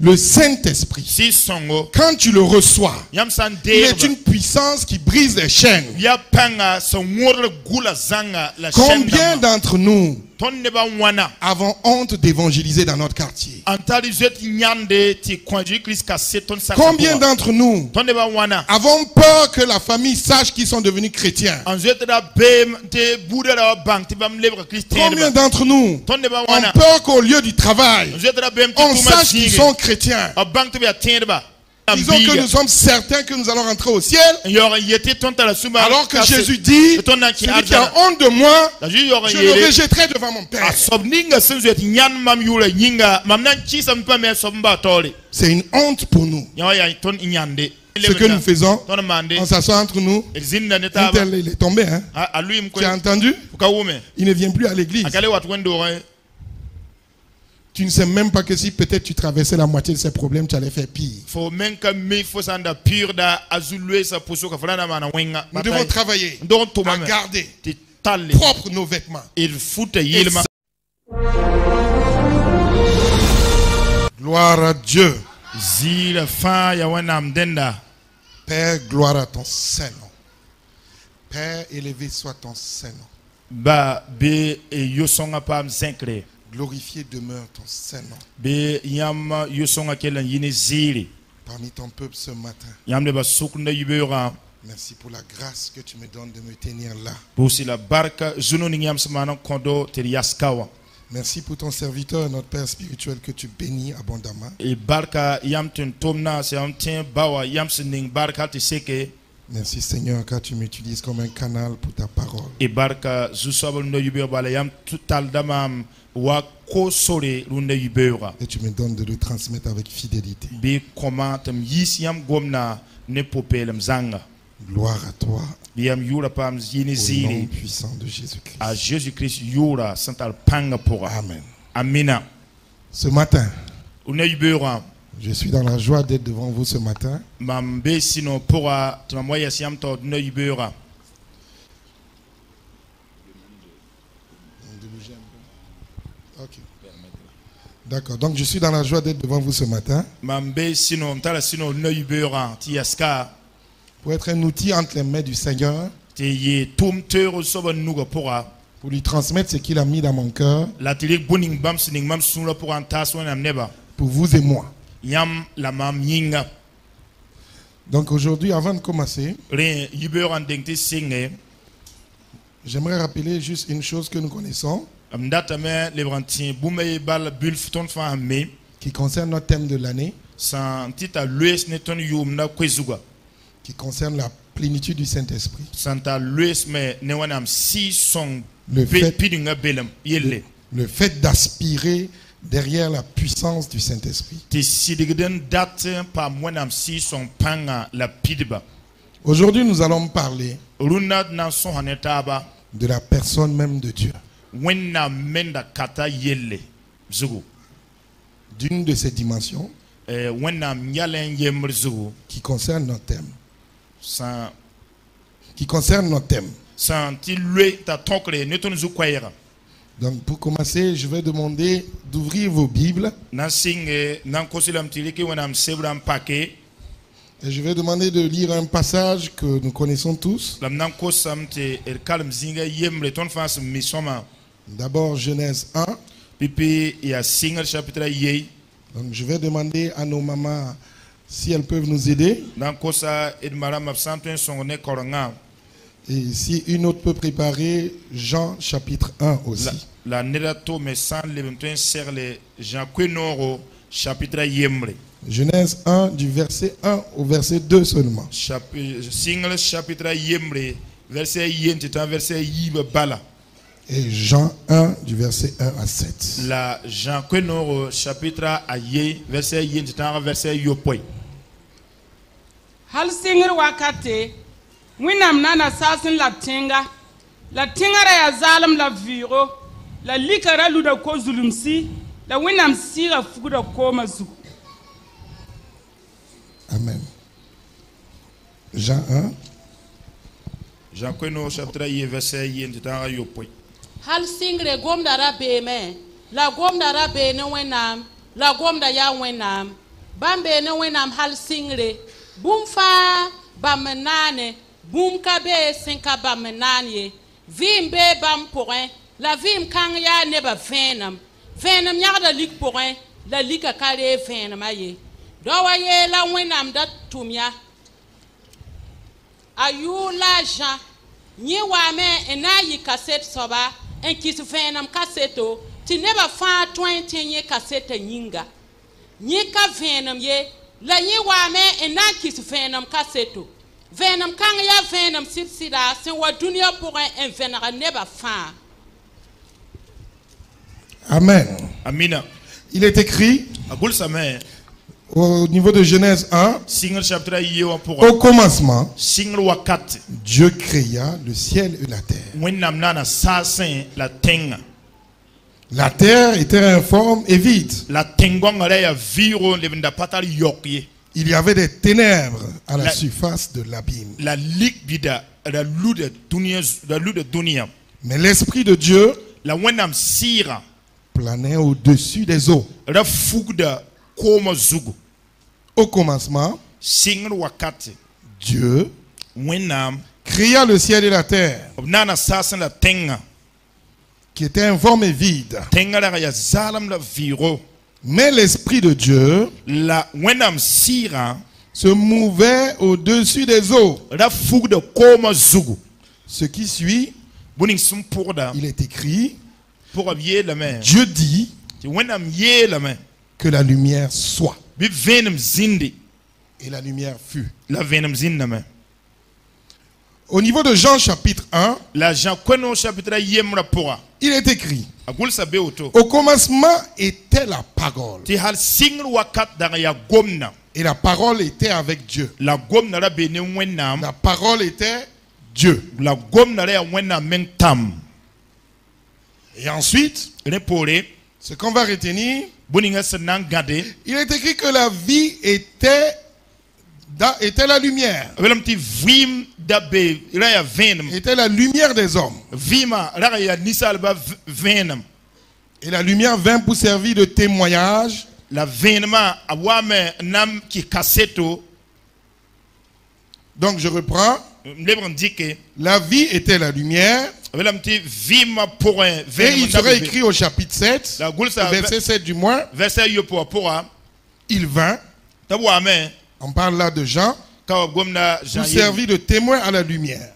Le Saint-Esprit, quand tu le reçois, il est une puissance qui brise les chaînes. Combien d'entre nous avons honte d'évangéliser dans notre quartier? Combien d'entre nous avons peur que la famille sache qu'ils sont devenus chrétiens? Combien d'entre nous ont peur qu'au lieu du travail, on sache qu'ils sont chrétiens? Disons que nous sommes certains que nous allons rentrer au ciel. Alors que Jésus dit, celui qui a honte de moi, je le rejetterai devant mon Père. C'est une honte pour nous. Ce que nous faisons, on s'assoit entre nous. Un tel, il est tombé. Hein? Tu as entendu? Il ne vient plus à l'église. Tu ne sais même pas que si peut-être tu traversais la moitié de ces problèmes, tu allais faire pire. Nous devons travailler à garder propres nos vêtements. Gloire à Dieu. Père, gloire à ton Saint-Nom. Père, élevé soit ton Saint-Nom. Glorifié demeure ton Saint-Nom. Parmi ton peuple ce matin. Merci pour la grâce que tu me donnes de me tenir là. Merci pour ton serviteur, notre Père spirituel, que tu bénis abondamment. Merci Seigneur, car tu m'utilises comme un canal pour ta parole. Et tu me donnes de le transmettre avec fidélité. Gloire à toi. Au nom puissant de Jésus-Christ. Amen. Ce matin, je suis dans la joie d'être devant vous ce matin. Okay. D'accord, donc je suis dans la joie d'être devant vous ce matin pour être un outil entre les mains du Seigneur, pour lui transmettre ce qu'il a mis dans mon cœur, pour vous et moi. Donc aujourd'hui, avant de commencer, j'aimerais rappeler juste une chose que nous connaissons, qui concerne notre thème de l'année, qui concerne la plénitude du Saint-Esprit. Le fait d'aspirer derrière la puissance du Saint-Esprit. Aujourd'hui, nous allons parler de la personne même de Dieu. D'une de ces dimensions qui concerne notre thème. Donc pour commencer, je vais demander d'ouvrir vos Bibles. Et je vais demander de lire un passage que nous connaissons tous. D'abord Genèse 1. Donc je vais demander à nos mamans si elles peuvent nous aider. Et si une autre peut préparer Jean chapitre 1 aussi. Genèse 1 du verset 1 au verset 2 seulement. Et Jean 1 du verset 1 à 7. Winam nana sasin la tingara ya zalam la viro, la likara luda ko zulumsi, la winam sira fuguda ko mazu. Amen. Jean 1. Jean Queno chapitre 1 verset 1 yopoi. Hal singre gom dara be me, la gom dara be ne wenam, la gom da ya wenam, Bambe no wenam hal singre. Boom fa bamenane. Boom kabe sinka bamenanye. Vim be bam pourrin. La vim kanya neba venam. Venam yada lik pourrin. La lika kare venam aye. Dowaye la wenam dat tumya. Ayou l'argent. Ni wame enayi cassette soba. En kis venam cassetto. Ti neba fa 20 ye cassette nyinga. Ni ka venam ye. La ni wame enayi kis venam cassetto. Venam kanya venam sida. Se wa dunia pour un venera neba fa. Amen. Amina. Il est écrit au niveau de Genèse 1, au commencement, Dieu créa le ciel et la terre. La terre était informe et vide. Il y avait des ténèbres à la surface de l'abîme. Mais l'Esprit de Dieu planait au-dessus des eaux. Au commencement, Dieu créa le ciel et la terre, qui étaient informes et vides. Mais l'Esprit de Dieu se mouvait au-dessus des eaux. Ce qui suit, il est écrit, Dieu dit que la lumière soit. Et la lumière fut. Au niveau de Jean chapitre 1, il est écrit, au commencement était la parole. Et la parole était avec Dieu. La parole était Dieu. Et ensuite, ce qu'on va retenir, il est écrit que la vie était la lumière. Était la lumière des hommes. Et la lumière vint pour servir de témoignage. Donc je reprends. La vie était la lumière. Et il serait écrit au chapitre 7, verset 7 du moins. Il vint. On parle là de Jean. Pour servir de témoin à la lumière.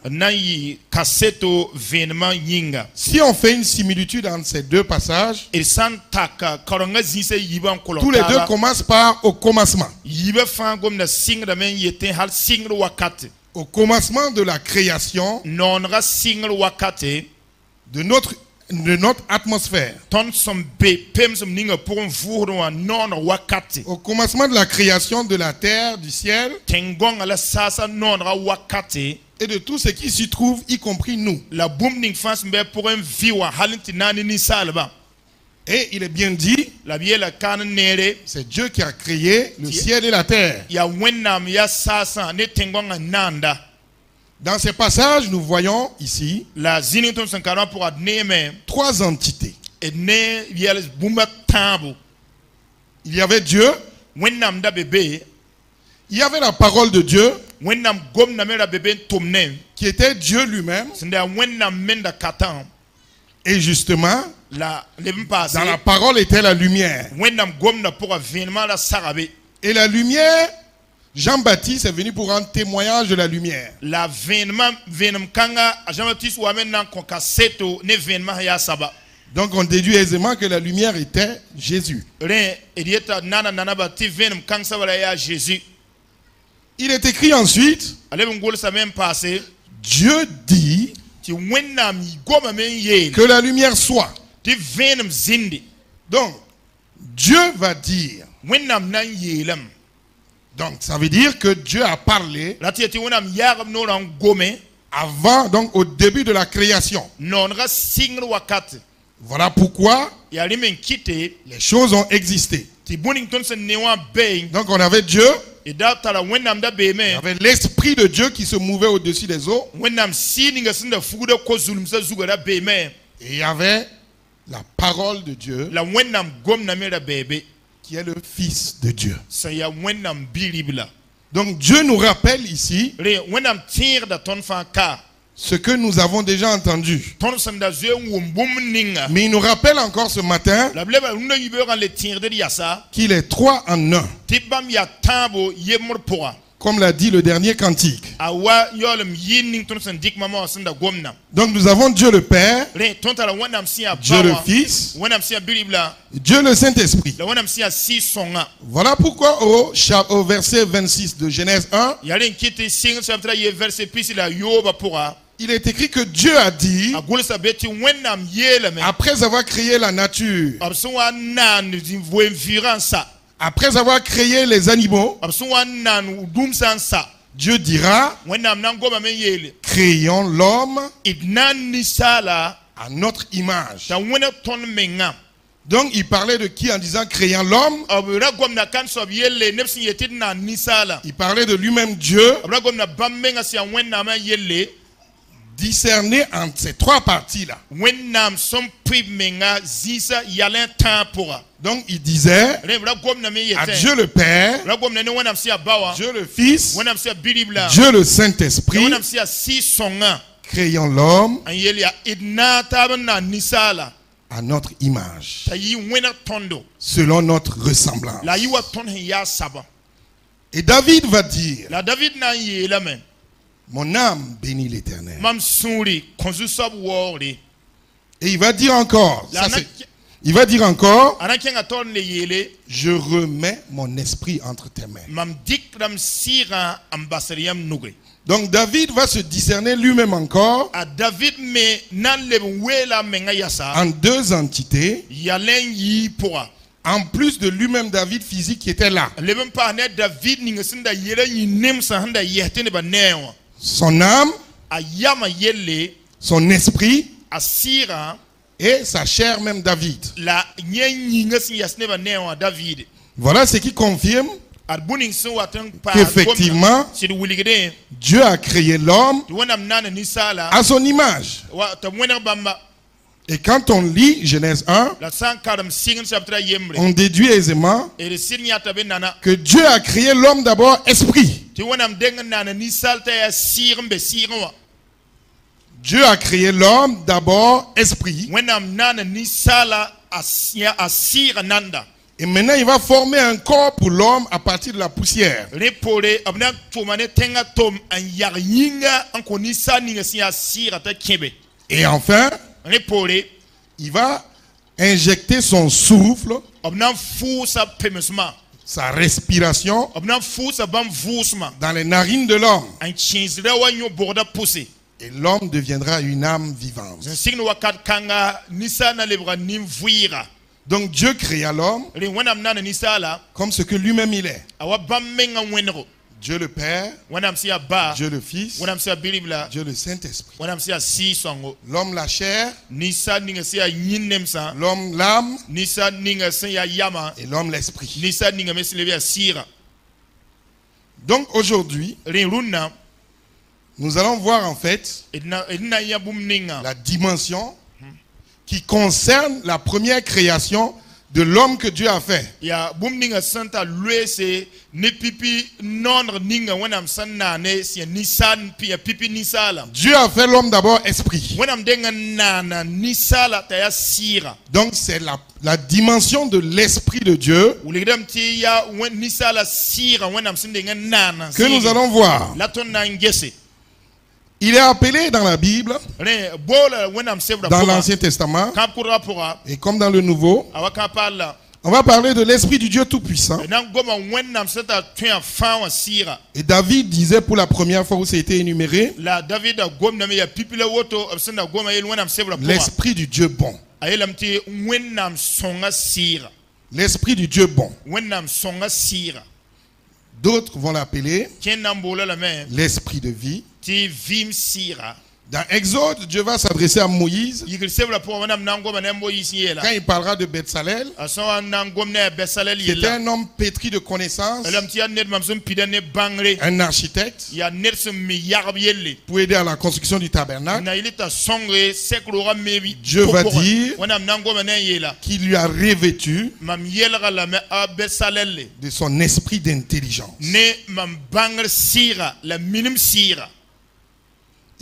Si on fait une similitude entre ces deux passages, tous les deux commencent par au commencement. Au commencement de la création de notre atmosphère. Au commencement de la création de la terre, du ciel et de tout ce qui s'y trouve, y compris nous. Et il est bien dit, c'est Dieu qui a créé le ciel et la terre. Dans ces passages, nous voyons ici trois entités. Il y avait Dieu, il y avait la parole de Dieu, qui était Dieu lui-même. Et justement, dans la parole était la lumière. Et la lumière, Jean-Baptiste est venu pour rendre témoignage de la lumière. Donc on déduit aisément que la lumière était Jésus. Il est écrit ensuite, Dieu dit que la lumière soit. Donc, Dieu va dire. Donc, ça veut dire que Dieu a parlé avant, donc au début de la création. Voilà pourquoi les choses ont existé. Donc, on avait Dieu. Il y avait l'Esprit de Dieu qui se mouvait au-dessus des eaux. Et il y avait la parole de Dieu qui est le Fils de Dieu. Donc Dieu nous rappelle ici ce que nous avons déjà entendu. Mais il nous rappelle encore ce matin qu'il est 3 en 1. Comme l'a dit le dernier cantique. Donc nous avons Dieu le Père, Dieu le Fils, Dieu le Saint-Esprit. Voilà pourquoi au verset 26 de Genèse 1, il est écrit que Dieu a dit, après avoir créé la nature, après avoir créé les animaux, Dieu dira, créons l'homme à notre image. Donc il parlait de qui en disant créons l'homme? Il parlait de lui-même Dieu, discerné entre ces 3 parties-là. Donc il disait à Dieu le Père, Dieu le Fils, Dieu le Saint-Esprit, créons l'homme à notre image, selon notre ressemblance. Et David va dire, mon âme bénit l'Éternel. Et il va dire encore, je remets mon esprit entre tes mains. Donc David va se discerner lui-même encore en 2 entités, en plus de lui-même David physique qui était là. Son âme, son esprit et sa chair même David. Voilà ce qui confirme qu'effectivement Dieu a créé l'homme à son image. Et quand on lit Genèse 1, on déduit aisément que Dieu a créé l'homme d'abord esprit. Dieu a créé l'homme d'abord esprit. Et maintenant il va former un corps pour l'homme à partir de la poussière. Et enfin, il va injecter son souffle, sa respiration dans les narines de l'homme. Et l'homme deviendra une âme vivante. Donc Dieu créa l'homme comme ce que lui-même il est. Dieu le Père, Dieu le Fils, Dieu le Saint-Esprit. L'homme la chair, l'homme l'âme et l'homme l'esprit. Donc aujourd'hui, nous allons voir en fait la dimension qui concerne la première création de l'homme que Dieu a fait. Dieu a fait l'homme d'abord esprit. Donc c'est la dimension de l'esprit de Dieu que nous allons voir. Il est appelé dans la Bible, dans l'Ancien Testament, et comme dans le Nouveau, on va parler de l'Esprit du Dieu Tout-Puissant. Et David disait pour la première fois où ça a été énuméré, l'Esprit du Dieu bon. L'Esprit du Dieu bon. D'autres vont l'appeler l'Esprit de vie. Dans Exode, Dieu va s'adresser à Moïse. Quand il parlera de Betsalel, c'était un homme pétri de connaissances, un architecte pour aider à la construction du tabernacle. Dieu va dire qu'il lui a revêtu de son esprit d'intelligence.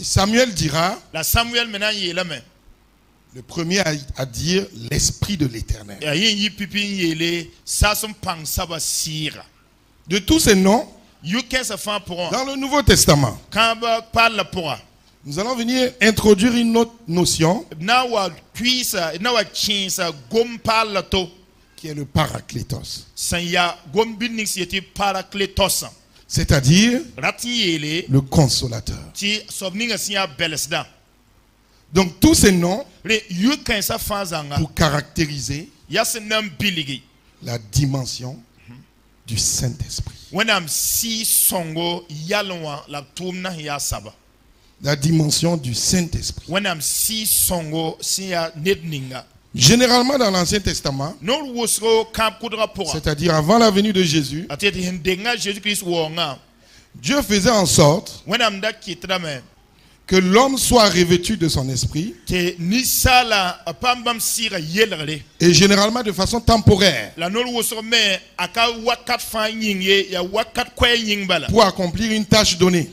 Et Samuel dira, le premier à dire l'esprit de l'Éternel. De tous ces noms, dans le Nouveau Testament, nous allons venir introduire une autre notion qui est le paraklétos. C'est-à-dire le consolateur. Donc tous ces noms pour caractériser la dimension du Saint-Esprit. La dimension du Saint-Esprit. Généralement dans l'Ancien Testament, c'est-à-dire avant la venue de Jésus, Dieu faisait en sorte que l'homme soit revêtu de son esprit, et généralement de façon temporaire, pour accomplir une tâche donnée.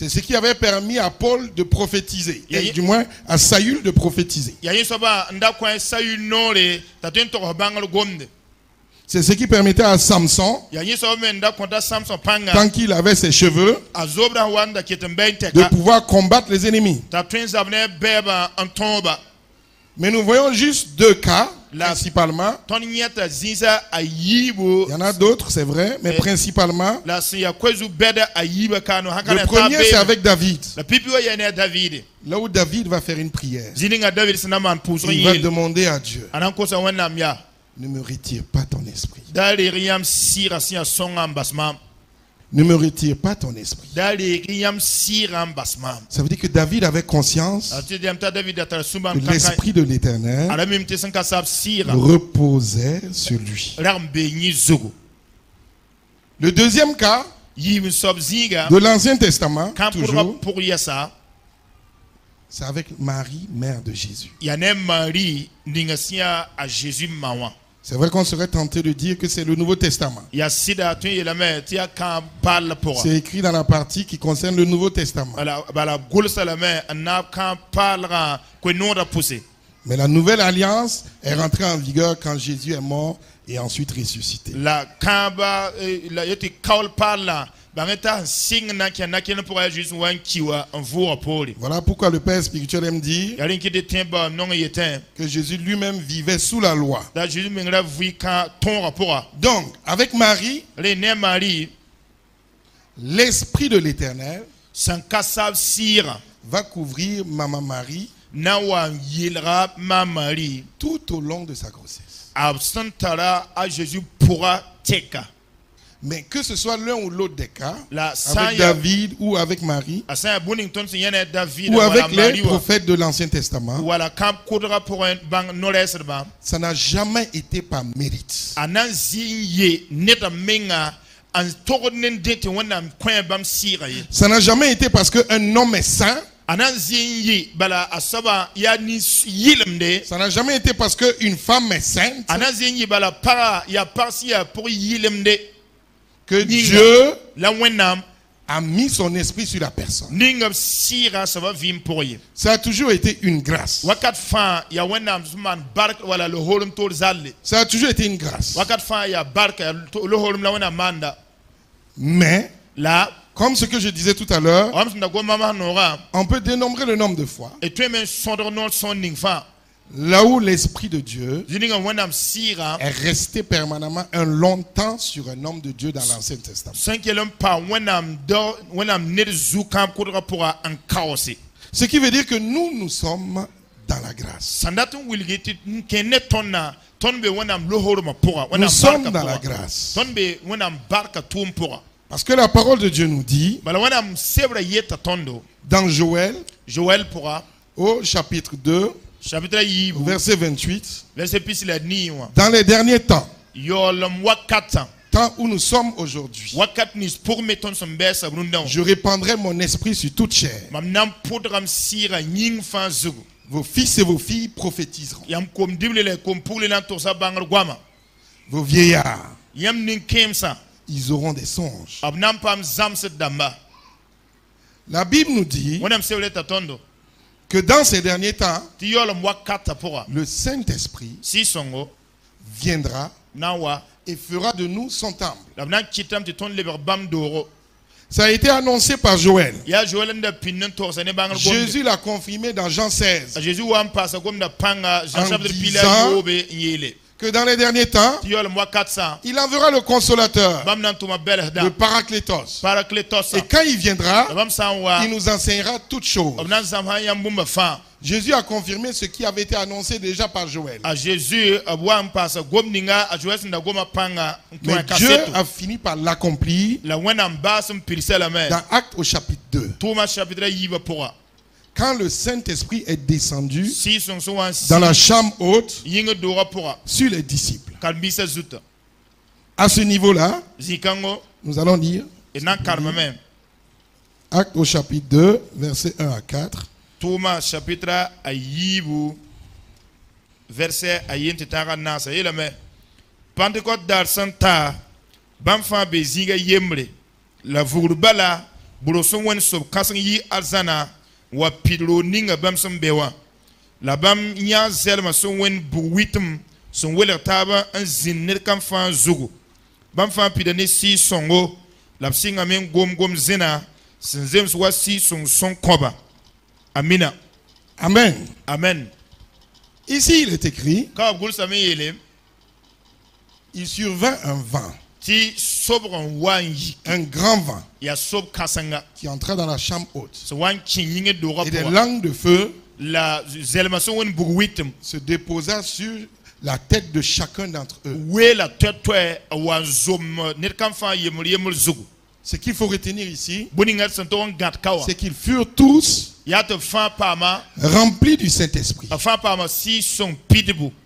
C'est ce qui avait permis à Paul de prophétiser, et du moins à Saül de prophétiser. C'est ce qui permettait à Samson, tant qu'il avait ses cheveux, de pouvoir combattre les ennemis. Mais nous voyons juste deux cas, principalement. Il y en a d'autres, c'est vrai, mais principalement. Le premier, c'est avec David. Là où David va faire une prière. Il va demander à Dieu: ne me retire pas ton esprit. Ne me retire pas ton esprit. Ça veut dire que David avait conscience que l'esprit de l'Éternel reposait sur lui. Le deuxième cas de l'Ancien Testament, toujours, c'est avec Marie, mère de Jésus. C'est vrai qu'on serait tenté de dire que c'est le Nouveau Testament. C'est écrit dans la partie qui concerne le Nouveau Testament. Mais la nouvelle alliance est rentrée en vigueur quand Jésus est mort et ensuite ressuscité. Voilà pourquoi le Père spirituel aime dire que Jésus lui-même vivait sous la loi. Donc, avec Marie, l'Esprit de l'Éternel va couvrir Maman Marie tout au long de sa grossesse. Mais que ce soit l'un ou l'autre des cas, avec David ou avec Marie, ou avec les prophètes de l'Ancien Testament, ça n'a jamais été par mérite. Ça n'a jamais été parce qu'un homme est saint. Ça n'a jamais été parce qu'une femme est sainte que Dieu a mis son esprit sur la personne. Ça a toujours été une grâce. Ça a toujours été une grâce. Mais comme ce que je disais tout à l'heure, on peut dénombrer le nombre de fois là où l'Esprit de Dieu est resté permanemment un long temps sur un homme de Dieu dans l'Ancien Testament. Ce qui veut dire que nous sommes dans la grâce. Nous sommes dans la grâce. Parce que la parole de Dieu nous dit dans Joël au chapitre 2 verset 28, dans les derniers temps, temps où nous sommes aujourd'hui, je répandrai mon esprit sur toute chair. Vos fils et vos filles prophétiseront. Vos vieillards, ils auront des songes. La Bible nous dit que dans ces derniers temps, le Saint-Esprit viendra et fera de nous son temple. Ça a été annoncé par Joël. Jésus l'a confirmé dans Jean 16. En disant que dans les derniers temps, il enverra le consolateur, le Paraclétos. Et quand il viendra, il nous enseignera toutes choses. Jésus a confirmé ce qui avait été annoncé déjà par Joël. Mais Dieu a fini par l'accomplir dans Actes au chapitre 2. Quand le Saint-Esprit est descendu dans la chambre haute sur les disciples. À ce niveau-là, nous allons lire Actes au chapitre 2, versets 1 à 4. Thomas chapitre ayibu verset ayentitara nasa yelame Pentecôte dar santa bamfa bezinga yemre la vurbala buroson wen sob kasan yi azana wa pidlo ninga bamsam bewa la bam nya zelma son wen buwitum son weler taba an zinner kan fa zugu bamfa pidane si songo la singa men gom zina sinzem so si son koba. Amina. Amen. Amen. Ici, il est écrit, il survint un vent, un grand vent, qui entra dans la chambre haute. Et des langues de feu se déposa sur la tête de chacun d'entre eux. Ce qu'il faut retenir ici, c'est qu'ils furent tous remplis du Saint-Esprit.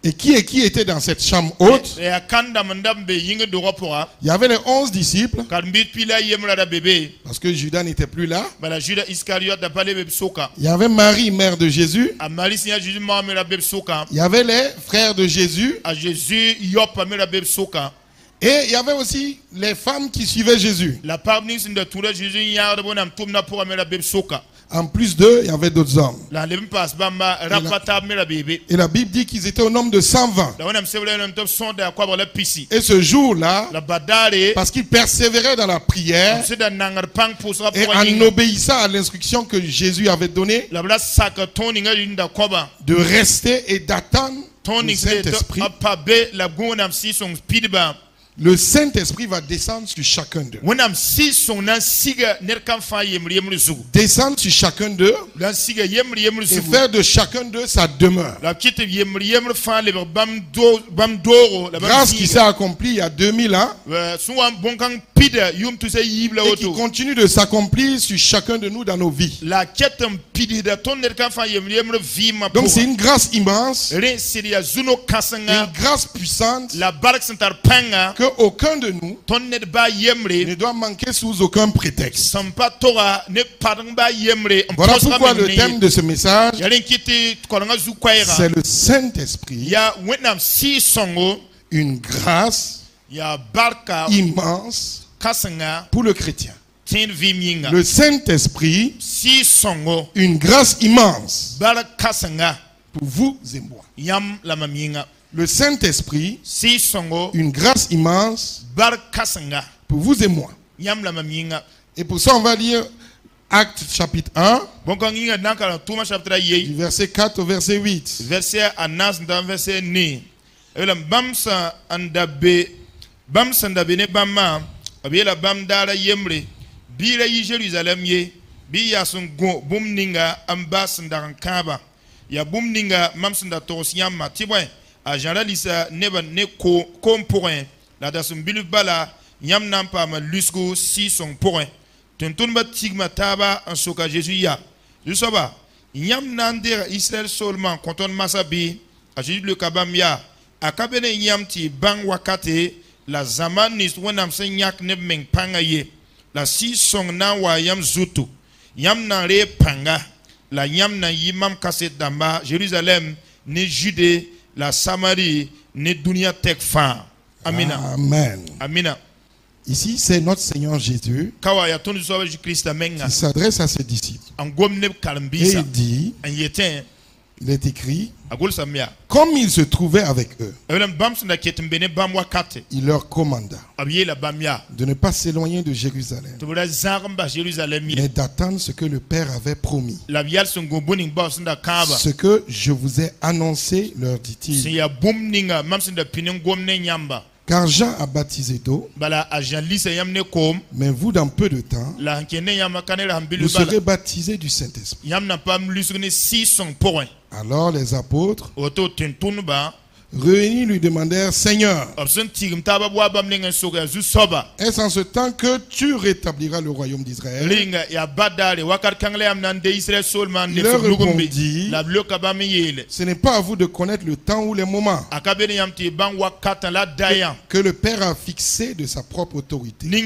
Et qui était dans cette chambre haute? Il y avait les 11 disciples. Parce que Judas n'était plus là. Il y avait Marie, mère de Jésus. Il y avait les frères de Jésus. Et il y avait aussi les femmes qui suivaient Jésus. En plus d'eux, il y avait d'autres hommes. Et la Bible dit qu'ils étaient au nombre de 120. Et ce jour-là, parce qu'ils persévéraient dans la prière et en obéissant à l'instruction que Jésus avait donnée, de rester et d'attendre le Saint-Esprit, le Saint-Esprit va descendre sur chacun d'eux. Descendre sur chacun d'eux et faire de chacun d'eux sa demeure. Grâce qui s'est accomplie il y a 2000 ans et qui continue de s'accomplir sur chacun de nous dans nos vies. Donc c'est une grâce immense, une grâce puissante que aucun de nous ne doit manquer sous aucun prétexte. Voilà pourquoi le thème de ce message, c'est le Saint-Esprit, une grâce immense pour le chrétien. Le Saint-Esprit, une grâce immense pour vous et moi. Le Saint-Esprit, une grâce immense pour vous et moi. Et pour ça, on va lire Actes chapitre 1, du verset 4 au verset 8. A Jean Lisa neba ne ko kompoin la dasum bilu bala yam nan pa ma lusgo si son point tentun ba tigma taba en soka Jésus ya Yusoba yam nan der Israël seulement konton masabi a Jésus le kabam ya akabene yam ti bang wakate la zaman nis wonam sen yak ne meng pangaye la si song na wa yam zutu yam nan re panga la yam nan yimam kaset damba Jérusalem ne Judée la Samarie ne dunia tek fa amina amen amina. Ici c'est notre Seigneur Jésus qui s'adresse à ses disciples et il dit, il est écrit, comme il se trouvait avec eux, il leur commanda de ne pas s'éloigner de Jérusalem, mais d'attendre ce que le Père avait promis. Ce que je vous ai annoncé, leur dit-il. Car Jean a baptisé d'eau, mais vous dans peu de temps, vous serez baptisés du Saint-Esprit. Alors les apôtres réunis lui demandèrent, Seigneur, est-ce en ce temps que tu rétabliras le royaume d'Israël? Il leur répondit, ce n'est pas à vous de connaître le temps ou les moments que le Père a fixé de sa propre autorité. Mais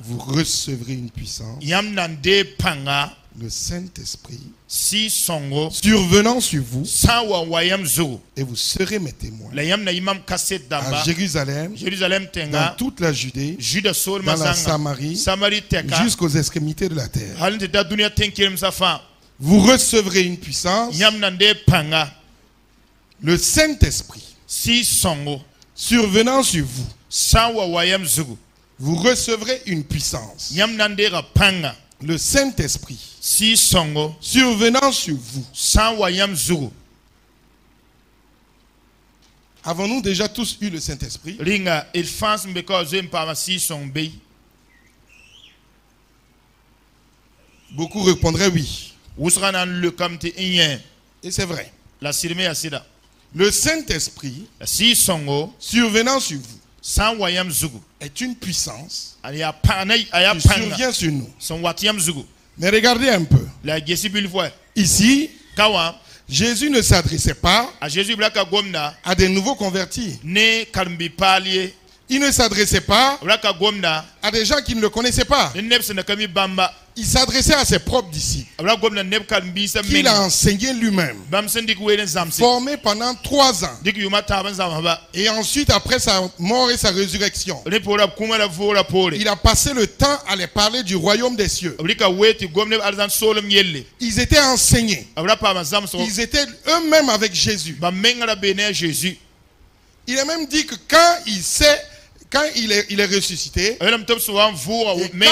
vous recevrez une puissance, le Saint-Esprit survenant sur vous, et vous serez mes témoins à Jérusalem, dans toute la Judée, dans la Samarie, jusqu'aux extrémités de la terre. Vous recevrez une puissance, le Saint-Esprit survenant sur vous. Vous recevrez une puissance, le Saint-Esprit survenant sur vous. Avons-nous déjà tous eu le Saint-Esprit? Beaucoup répondraient oui. Et c'est vrai. Le Saint-Esprit survenant sur vous est une puissance qui survient sur nous. Mais regardez un peu. Ici, Jésus ne s'adressait pas à des nouveaux convertis. Il ne s'adressait pas à des gens qui ne le connaissaient pas. Il s'adressait à ses propres disciples qu'il a enseigné lui-même, formé pendant 3 ans. Et ensuite, après sa mort et sa résurrection, il a passé le temps à les parler du royaume des cieux. Ils étaient enseignés. Ils étaient eux-mêmes avec Jésus. Il a même dit que quand il est ressuscité, et quand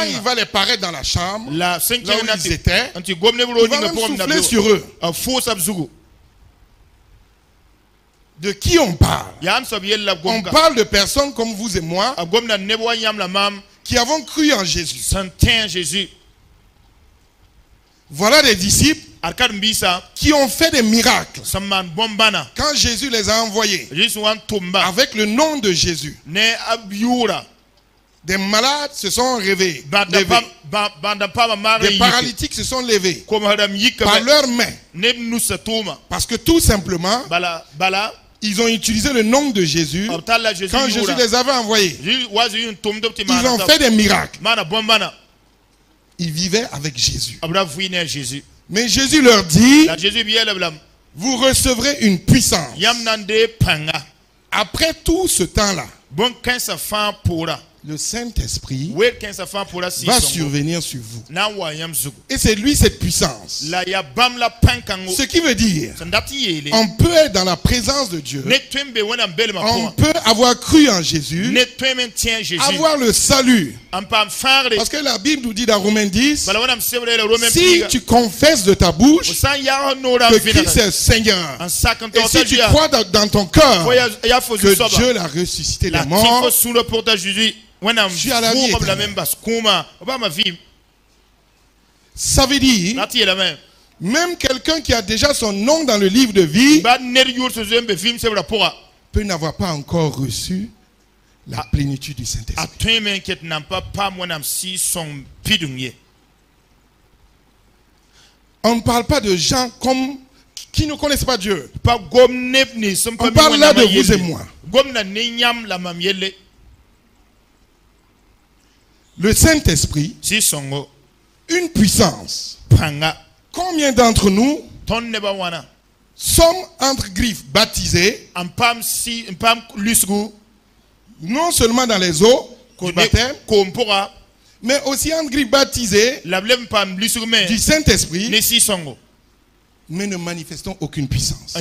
il va les paraître dans la chambre, là où ils étaient, il va même souffler sur eux. De qui on parle? On parle de personnes comme vous et moi qui avons cru en Jésus. Voilà des disciples qui ont fait des miracles quand Jésus les a envoyés avec le nom de Jésus. Des malades se sont réveillés, des paralytiques se sont levés par leurs mains, parce que tout simplement ils ont utilisé le nom de Jésus quand Jésus les avait envoyés. Ils ont fait des miracles. Ils vivaient avec Jésus. Mais Jésus leur dit, vous recevrez une puissance. Après tout ce temps-là, le Saint-Esprit va survenir sur vous. Et c'est lui cette puissance. Ce qui veut dire, on peut être dans la présence de Dieu, on peut avoir cru en Jésus, avoir le salut. Parce que la Bible nous dit dans Romains 10, si tu confesses de ta bouche que Christ est Seigneur, et si tu crois dans ton cœur que Dieu l'a ressuscité des morts, je suis à la vie éternelle. Ça veut dire, même quelqu'un qui a déjà son nom dans le livre de vie, peut n'avoir pas encore reçu la plénitude du Saint-Esprit. On ne parle pas de gens comme qui ne connaissent pas Dieu. On parle là de vous et moi. Le Saint-Esprit, une puissance. Combien d'entre nous sommes entre griffes baptisés, non seulement dans les eaux du baptême, mais aussi entre griffes baptisés du Saint-Esprit, mais ne manifestons aucune puissance.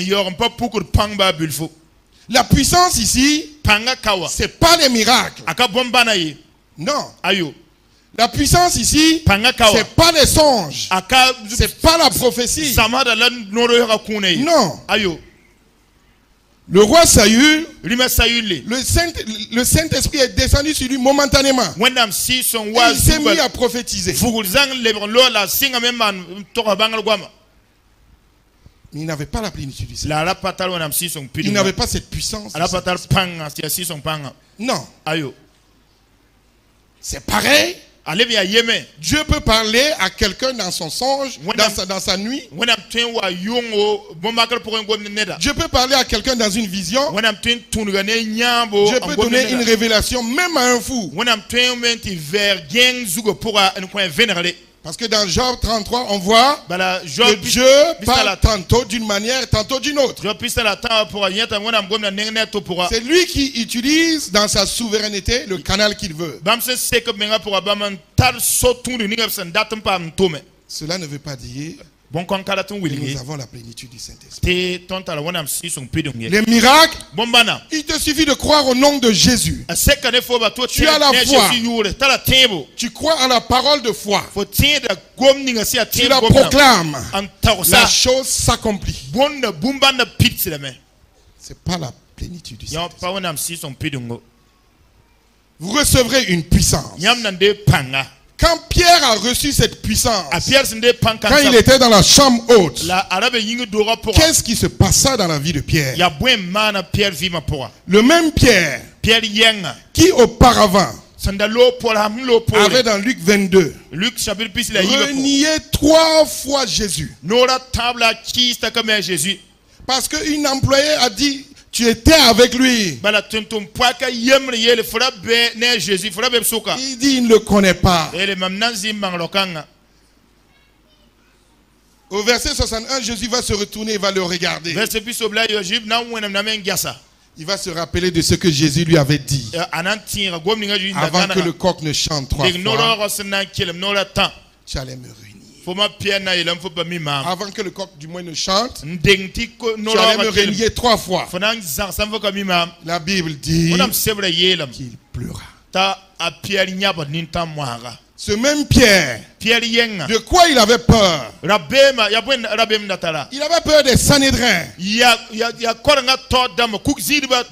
La puissance ici, ce n'est pas les miracles. Non. La puissance ici, ce n'est pas les songes. Ce n'est pas la prophétie. Non. Le roi Saül, le Saint-Esprit est descendu sur lui momentanément. Il s'est mis à prophétiser. Mais il n'avait pas la plénitude du Saint-Esprit. Il n'avait pas cette puissance. Non. C'est pareil. Dieu peut parler à quelqu'un dans son songe, dans sa nuit. Dieu peut parler à quelqu'un dans une vision. Dieu peut donner une révélation même à un fou. Parce que dans Job 33, on voit que Dieu parle tantôt d'une manière, tantôt d'une autre. C'est lui qui utilise dans sa souveraineté le canal qu'il veut. Cela ne veut pas dire que nous avons la plénitude du Saint-Esprit. Les miracles, il te suffit de croire au nom de Jésus. Tu as la foi. Tu crois en la parole de foi. Tu la proclames. La chose s'accomplit. Ce n'est pas la plénitude du Saint-Esprit. Vous recevrez une puissance. Quand Pierre a reçu cette puissance, quand il était dans la chambre haute, qu'est-ce qui se passa dans la vie de Pierre? Le même Pierre qui auparavant avait dans Luc 22 renié 3 fois Jésus. Parce qu'une employée a dit: tu étais avec lui. Il dit il ne le connaît pas. Au verset 61, Jésus va se retourner et va le regarder. Il va se rappeler de ce que Jésus lui avait dit avant que le coq ne chante 3 fois. Tu allais me réunir. Avant que le coq du moins ne chante, tu allais me renier 3 fois. La Bible dit qu'il pleura. Ce même Pierre, de quoi il avait peur? Il avait peur des Sanhédrins,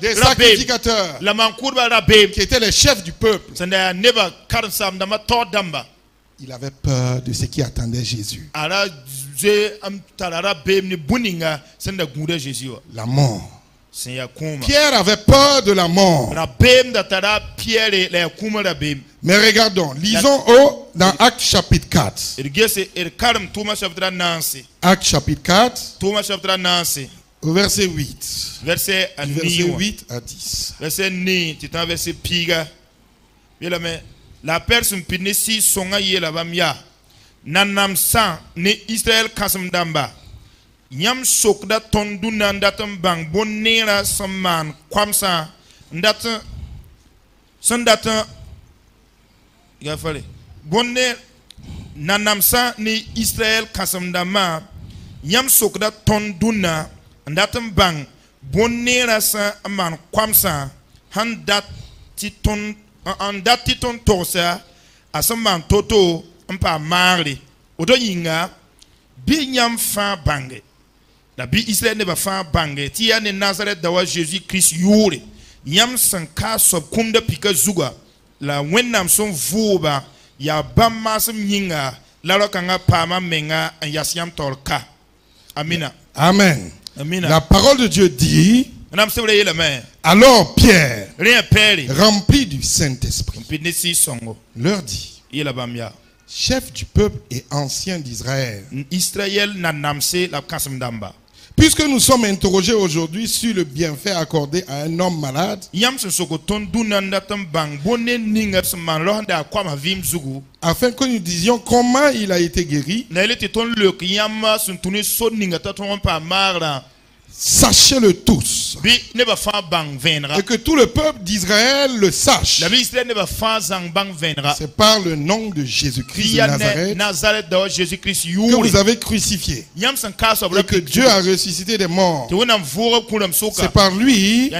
des sacrificateurs, qui étaient les chefs du peuple. Il avait peur de ce qui attendait Jésus. La mort. Pierre avait peur de la mort. Mais regardons, lisons dans Actes chapitre 4. Actes chapitre 4, au verset 8. Verset 8 à 10. La personne pine si songa ye la bamya nanam san ne Israël kasam damba nyam sokda tondu nandatam bang bonera samman kwamsa ndata sandata ya fale bonne nanam san ne Israël kasam damba nyam sokda tondu na ndatam bang bonera samman kwamsa handat titon en datiton tosa asaman toto mpa mari odo yinga bi nyam fa bange la bi Israël ne ba fa bange ti ya ne Nazareth da wa Jésus Christ yure nyam sanka sob kunda pika zuga la wennam son vuba ya bamma sam yinga la lokanga pama menga an yasyam torka. Amina. Amen. Amina. La parole de Dieu dit Alors Pierre, rempli du Saint-Esprit, leur dit: chef du peuple et ancien d'Israël, puisque nous sommes interrogés aujourd'hui sur le bienfait accordé à un homme malade, afin que nous disions comment il a été guéri, sachez-le tous, et que tout le peuple d'Israël le sache. C'est par le nom de Jésus-Christ de Nazareth que vous avez crucifié, et que Dieu a ressuscité des morts. C'est par lui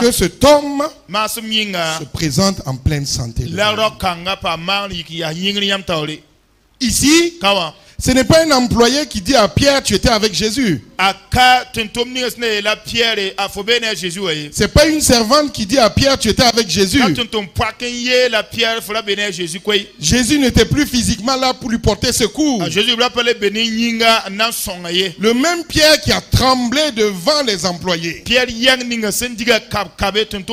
que cet homme se présente en pleine santé. Ici, ce n'est pas un employé qui dit à Pierre: tu étais avec Jésus. C'est pas une servante qui dit à Pierre: tu étais avec Jésus. Jésus n'était plus physiquement là pour lui porter secours. Le même Pierre qui a tremblé devant les employés,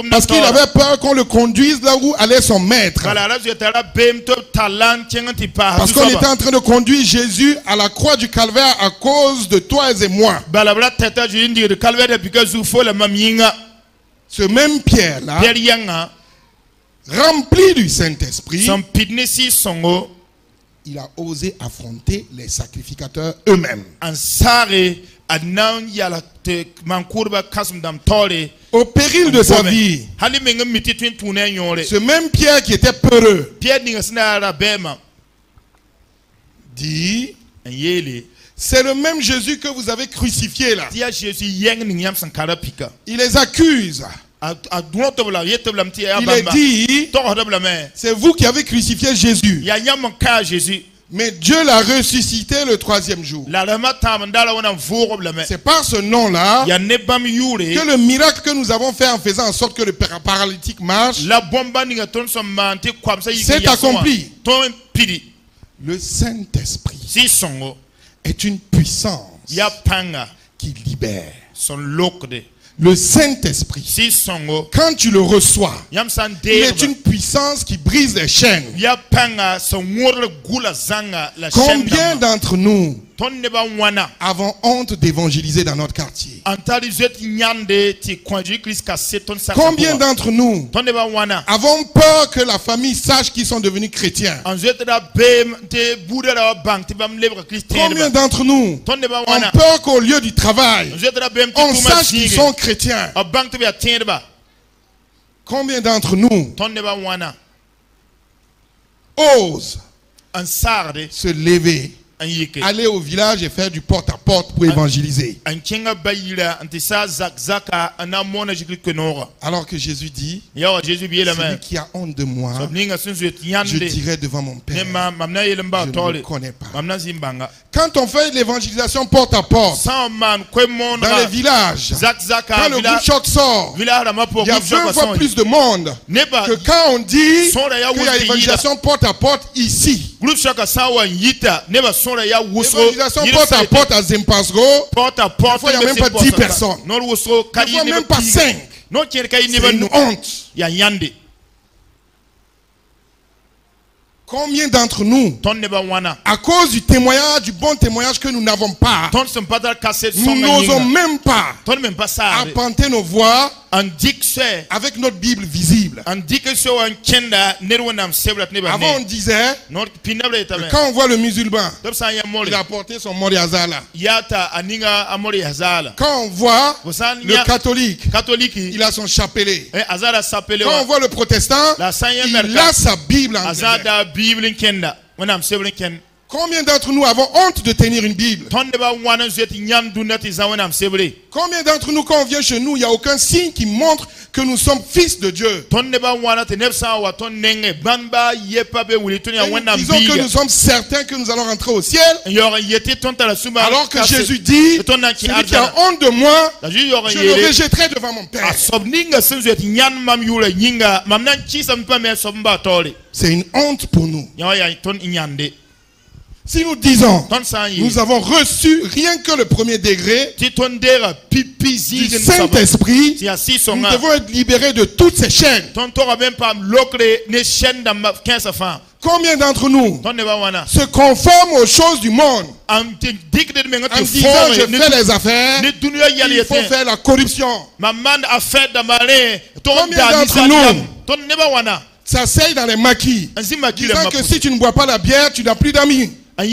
parce qu'il avait peur qu'on le conduise là où allait son maître. Parce qu'on était en train de conduire Jésus à la croix du calvaire à cause de toi et moi. Ce même Pierre là, rempli du Saint-Esprit, il a osé affronter les sacrificateurs eux-mêmes. Au péril de sa vie. Ce même Pierre qui était peureux dit: c'est le même Jésus que vous avez crucifié là. Il les accuse. Il est dit: c'est vous qui avez crucifié Jésus. Mais Dieu l'a ressuscité le 3e jour. C'est par ce nom-là que le miracle que nous avons fait en faisant en sorte que le paralytique marche s'est accompli. Le Saint-Esprit est une puissance qui libère. Le Saint-Esprit, quand tu le reçois, il est une puissance qui brise les chaînes. Combien d'entre nous avons honte d'évangéliser dans notre quartier? Combien d'entre nous avons peur que la famille sache qu'ils sont devenus chrétiens? Combien d'entre nous ont peur qu'au lieu du travail, on sache qu'ils sont chrétiens? Combien d'entre nous osent se lever, aller au village et faire du porte-à-porte pour évangéliser? Alors que Jésus dit: celui qui a honte de moi, je dirai devant mon Père, je ne le connais pas. Quand on fait l'évangélisation porte-à-porte dans les villages, quand le groupe choc sort, il y a 20 fois plus de monde que quand on dit qu'il y a l'évangélisation porte-à-porte ici. L'évangélisation porte-à-porte à Zimpasgo, il n'y a même pas 10 personnes. Il n'y a même pas 5. C'est une honte. Combien d'entre nous, à cause du témoignage, du bon témoignage que nous n'avons pas, nous n'osons même pas apporter nos voix avec notre Bible visible? Avant on disait que quand on voit le musulman, il a porté son Moriazala. Quand on voit le catholique, il a son chapelet. Quand on voit le protestant, il a sa Bible en Combien d'entre nous avons honte de tenir une Bible? Combien d'entre nous, quand on vient chez nous, il n'y a aucun signe qui montre que nous sommes fils de Dieu? Disons que nous sommes certains que nous allons rentrer au ciel, alors que Jésus dit: celui qui a honte de moi, je le rejetterai devant mon Père. C'est une honte pour nous. Si nous disons, nous avons reçu rien que le premier degré du Saint-Esprit, nous devons être libérés de toutes ces chaînes. Combien d'entre nous se conforment aux choses du monde en disant je fais les affaires, il faut faire la corruption? Combien d'entre nous s'asseyent dans les maquis disant que si tu ne bois pas la bière, tu n'as plus d'amis? C'est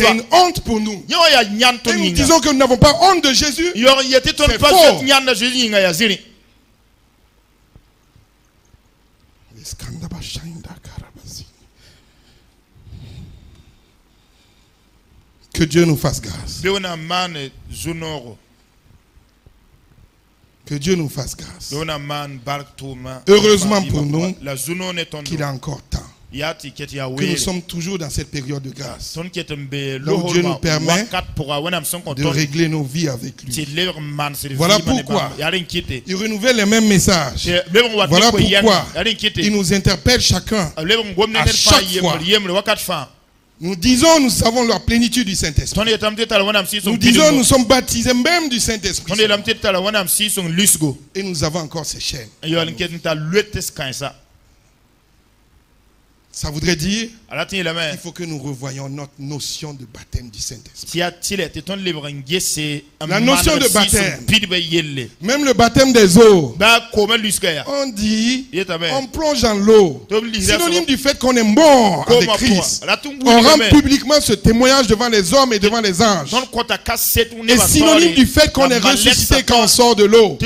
une honte pour nous. Et nous disons que nous n'avons pas honte de Jésus. C'est faux. Que Dieu nous fasse grâce. Que Dieu nous fasse grâce. Heureusement pour nous qu'il a encore temps. Que nous sommes toujours dans cette période de grâce. Donc Dieu nous permet de régler nos vies avec lui. Voilà pourquoi il renouvelle les mêmes messages. Voilà pourquoi il nous interpelle chacun à chaque fois. Nous disons nous savons la plénitude du Saint-Esprit. Nous disons nous sommes baptisés même du Saint-Esprit. Et nous avons encore ces chaînes. Ça voudrait dire qu'il faut que nous revoyions notre notion de baptême du Saint-Esprit. La notion de baptême, même le baptême des eaux, on dit, on plonge dans l'eau. Synonyme du fait qu'on est mort avec Christ. On rend publiquement ce témoignage devant les hommes et devant les anges. Et synonyme du fait qu'on est ressuscité quand on sort de l'eau.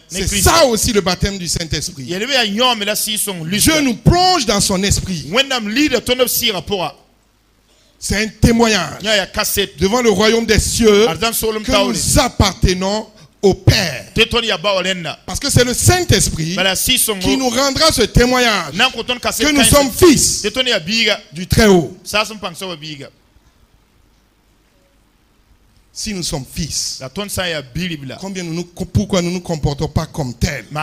C'est ça aussi le baptême du Saint-Esprit. Dieu nous plonge dans son esprit. C'est un témoignage devant le royaume des cieux que nous appartenons au Père. Parce que c'est le Saint-Esprit qui nous rendra ce témoignage que nous sommes fils du Très-Haut. Si nous sommes fils, pourquoi nous ne nous comportons pas comme tels? Il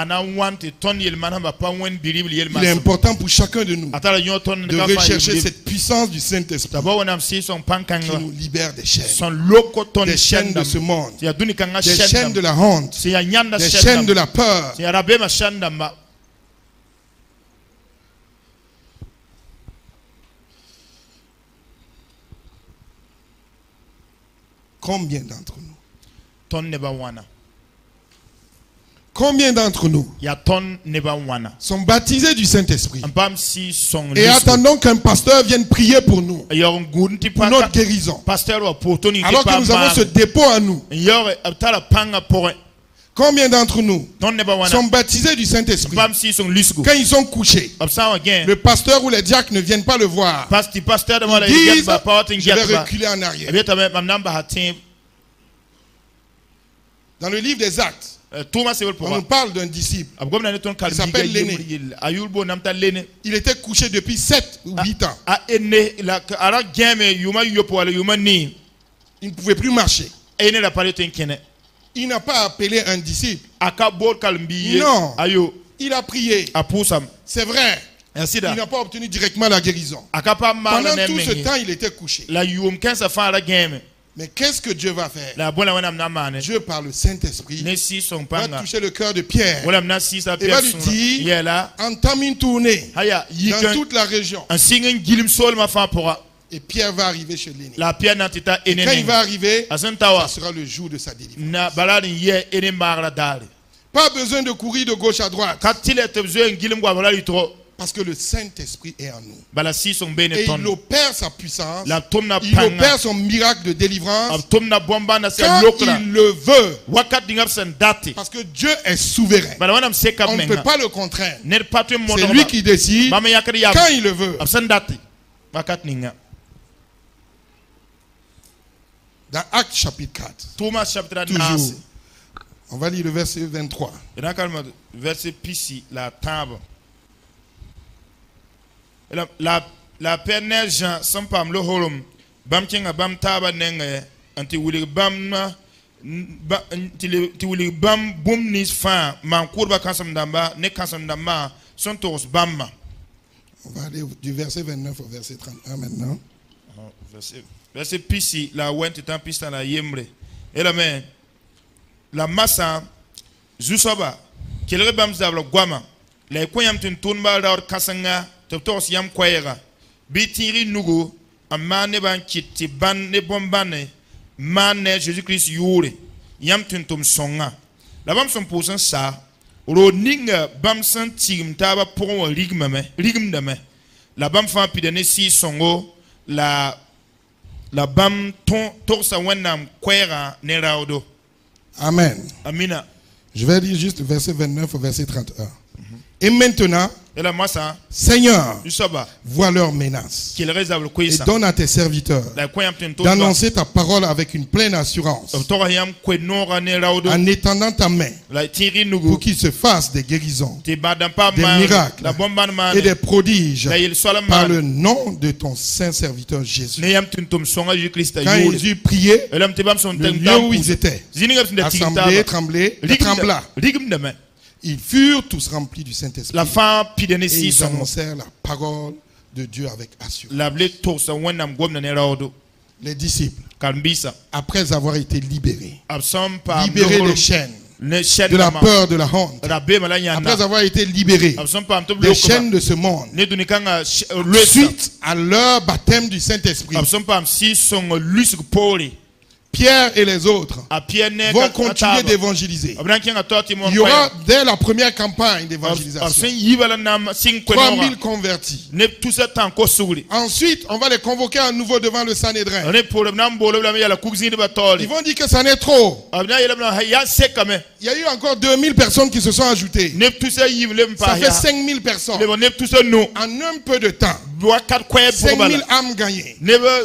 est important pour chacun de nous de rechercher cette puissance du Saint-Esprit qui nous libère des chaînes de ce monde, des chaînes de la honte, des chaînes de la peur. Combien d'entre nous? Combien d'entre nous sont baptisés du Saint-Esprit et attendons qu'un pasteur vienne prier pour nous, pour notre guérison, alors que nous avons ce dépôt en nous? Combien d'entre nous sont baptisés du Saint-Esprit quand ils sont couchés? Le pasteur ou les diacres ne viennent pas le voir. Ils disent, je vais reculer en arrière. Dans le livre des Actes, on nous parle d'un disciple qui s'appelle l'aîné. Il était couché depuis 7 ou 8 ans. Il ne pouvait plus marcher. Il n'a pas appelé un disciple. Non. Il a prié. C'est vrai. Il n'a pas obtenu directement la guérison. Pendant tout ce temps, il était couché. Mais qu'est-ce que Dieu va faire? Dieu, par le Saint-Esprit, va toucher le cœur de Pierre et va lui dire, entame une tournée dans toute la région. Et Pierre va arriver chez l'aîné. Et quand il va arriver, ça sera le jour de sa délivrance. Pas besoin de courir de gauche à droite. Parce que le Saint-Esprit est en nous. Et il opère sa puissance. Il opère son miracle de délivrance quand il le veut. Parce que Dieu est souverain. On ne peut pas le contraindre. C'est lui qui décide quand il le veut. Dans Actes chapitre 4. Toujours. On va lire le verset 23. La perne Jean sampam lo holom bam kinga bam taba nenge anti wuli bam ti wuli bam bum nis fa man kurba kansam damba ne kansam damba son tos bamma. On va aller du verset 29 au verset 31 maintenant. Verset pisi la went etant pista la yembre. Et la main la massa Zusoba kelere bam zabla gwama la koyam tin tunba daur kasanga to tos yam kwayega bitiri nugo amane ban kiti ban ne bombane mane Jésus Christ yure yam tin tum songa la bam son posan sa ro ninga bam san tigim taba pour rigm dame la bam fa pidene si songo la bam ton torsa wenam kwera ne raudo. Amen. Amina. Je vais lire juste verset 29 au verset 31. Et maintenant, Seigneur, vois leurs menaces et donne à tes serviteurs d'annoncer ta parole avec une pleine assurance en étendant ta main pour qu'ils se fassent des guérisons, des miracles et des prodiges par le nom de ton saint serviteur Jésus. Quand Jésus priait, le lieu où ils étaient, assemblés, trembla. Ils furent tous remplis du Saint-Esprit. Et ils annoncèrent la parole de Dieu avec assurance. Les disciples, après avoir été libérés des chaînes, de la peur, de la honte, après avoir été libérés des chaînes de ce monde, suite à leur baptême du Saint-Esprit, Pierre et les autres vont continuer d'évangéliser. Il y aura dès la première campagne d'évangélisation 3000 convertis. Ensuite, on va les convoquer à nouveau devant le Sanhédrin. Ils vont dire que ça n'est trop. Il y a eu encore 2000 personnes qui se sont ajoutées. Ça fait 5000 personnes. En un peu de temps, 5000 âmes gagnées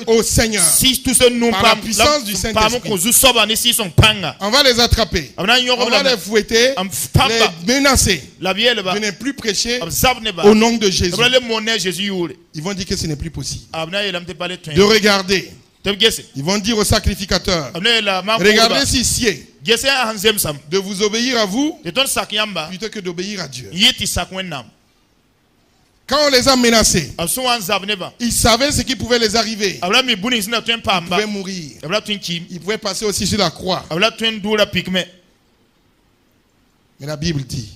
au Seigneur par la puissance du Saint-Esprit. On va les attraper, on va les fouetter, les menacer de ne plus prêcher au nom de Jésus. Ils vont dire que ce n'est plus possible de regarder. Ils vont dire aux sacrificateurs, regardez si sied de vous obéir à vous plutôt que d'obéir à Dieu. Quand on les a menacés, ils savaient ce qui pouvait les arriver. Ils pouvaient mourir. Ils pouvaient passer aussi sur la croix. Mais la Bible dit,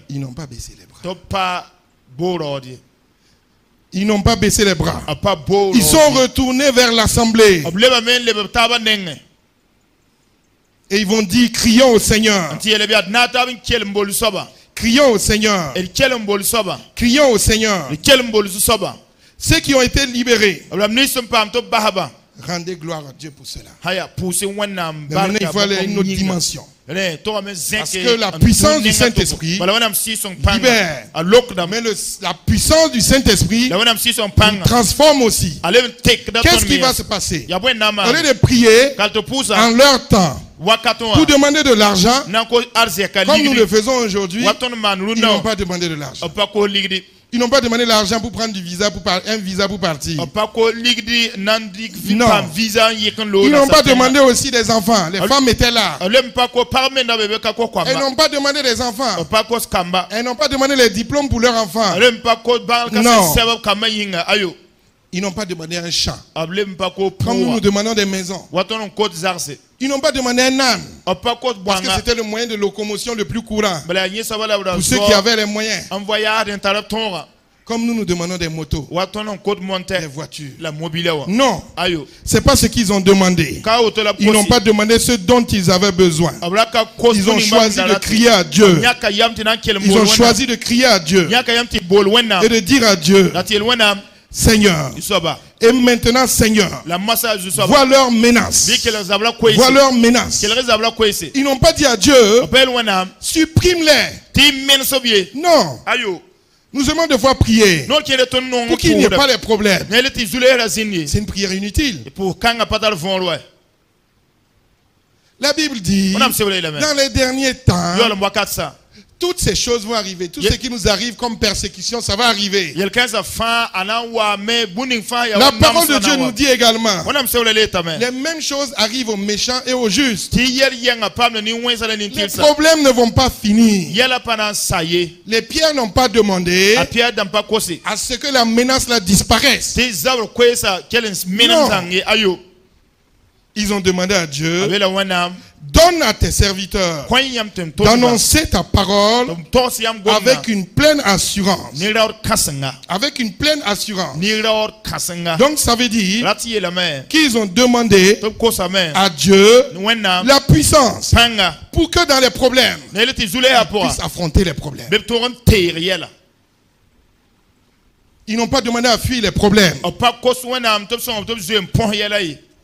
ils n'ont pas baissé les bras. Ils n'ont pas baissé les bras. Ils sont retournés vers l'assemblée. Et ils vont dire, crions au Seigneur. Crions au Seigneur. Crions au Seigneur. Ceux qui ont été libérés, rendez gloire à Dieu pour cela. Mais maintenant, il faut aller à une autre dimension. Parce que la puissance du Saint-Esprit libère. Mais la puissance du Saint-Esprit transforme aussi. Qu'est-ce qui va se passer? Au lieu de prier en leur temps pour demander de l'argent, comme nous le faisons aujourd'hui, ils n'ont pas demandé de l'argent. Ils n'ont pas demandé l'argent pour prendre un visa pour partir. Non. Ils n'ont pas demandé aussi des enfants. Les femmes étaient là. Elles n'ont pas demandé des enfants. Elles n'ont pas demandé les diplômes pour leurs enfants. Non. Ils n'ont pas demandé un champ. Comme nous demandons des maisons. Ils n'ont pas demandé un âne. Parce que c'était le moyen de locomotion le plus courant. Pour ceux qui avaient les moyens. Comme nous demandons des motos, des voitures. Non, c'est pas ce qu'ils ont demandé. Ils n'ont pas demandé ce dont ils avaient besoin. Ils ont choisi de crier à Dieu. Ils ont choisi de crier à Dieu et de dire à Dieu, Seigneur, et maintenant Seigneur, vois leurs menaces. Vois leurs menaces. Ils n'ont pas dit à Dieu, supprime-les. Non. Nous aimons de fois prier pour qu'il n'y ait pas de problème. C'est une prière inutile. La Bible dit, dans les derniers temps, Toutes ces choses vont arriver. Tout ce qui nous arrive comme persécution, ça va arriver. La parole de Dieu nous dit également, les mêmes choses arrivent aux méchants et aux justes. Les problèmes ne vont pas finir. Les pierres n'ont pas demandé à ce que la menace la disparaisse. Non. Ils ont demandé à Dieu, donne à tes serviteurs d'annoncer ta parole avec une pleine assurance. Avec une pleine assurance. Donc ça veut dire qu'ils ont demandé à Dieu la puissance pour que dans les problèmes, ils puissent affronter les problèmes. Ils n'ont pas demandé à fuir les problèmes.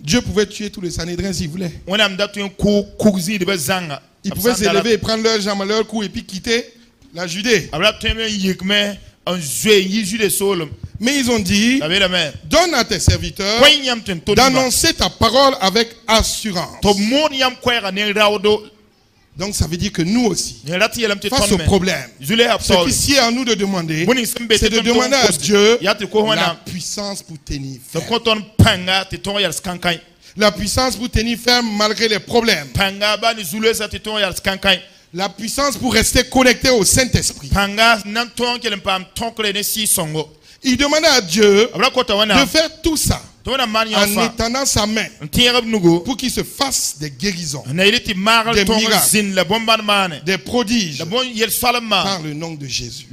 Dieu pouvait tuer tous les Sanhédrins s'il voulait. Ils pouvaient s'élever et prendre leurs jambes à leur cou et puis quitter la Judée. Mais ils ont dit, donne à tes serviteurs d'annoncer ta parole avec assurance. Donc ça veut dire que nous aussi, face au problème, ce qui sied à nous de demander, c'est de demander à Dieu la puissance pour tenir ferme. La puissance pour tenir ferme malgré les problèmes. La puissance pour rester connecté au Saint-Esprit. Il demandait à Dieu de faire tout ça en étendant sa main pour qu'il se fasse des guérisons, des miracles, des prodiges par le nom de Jésus.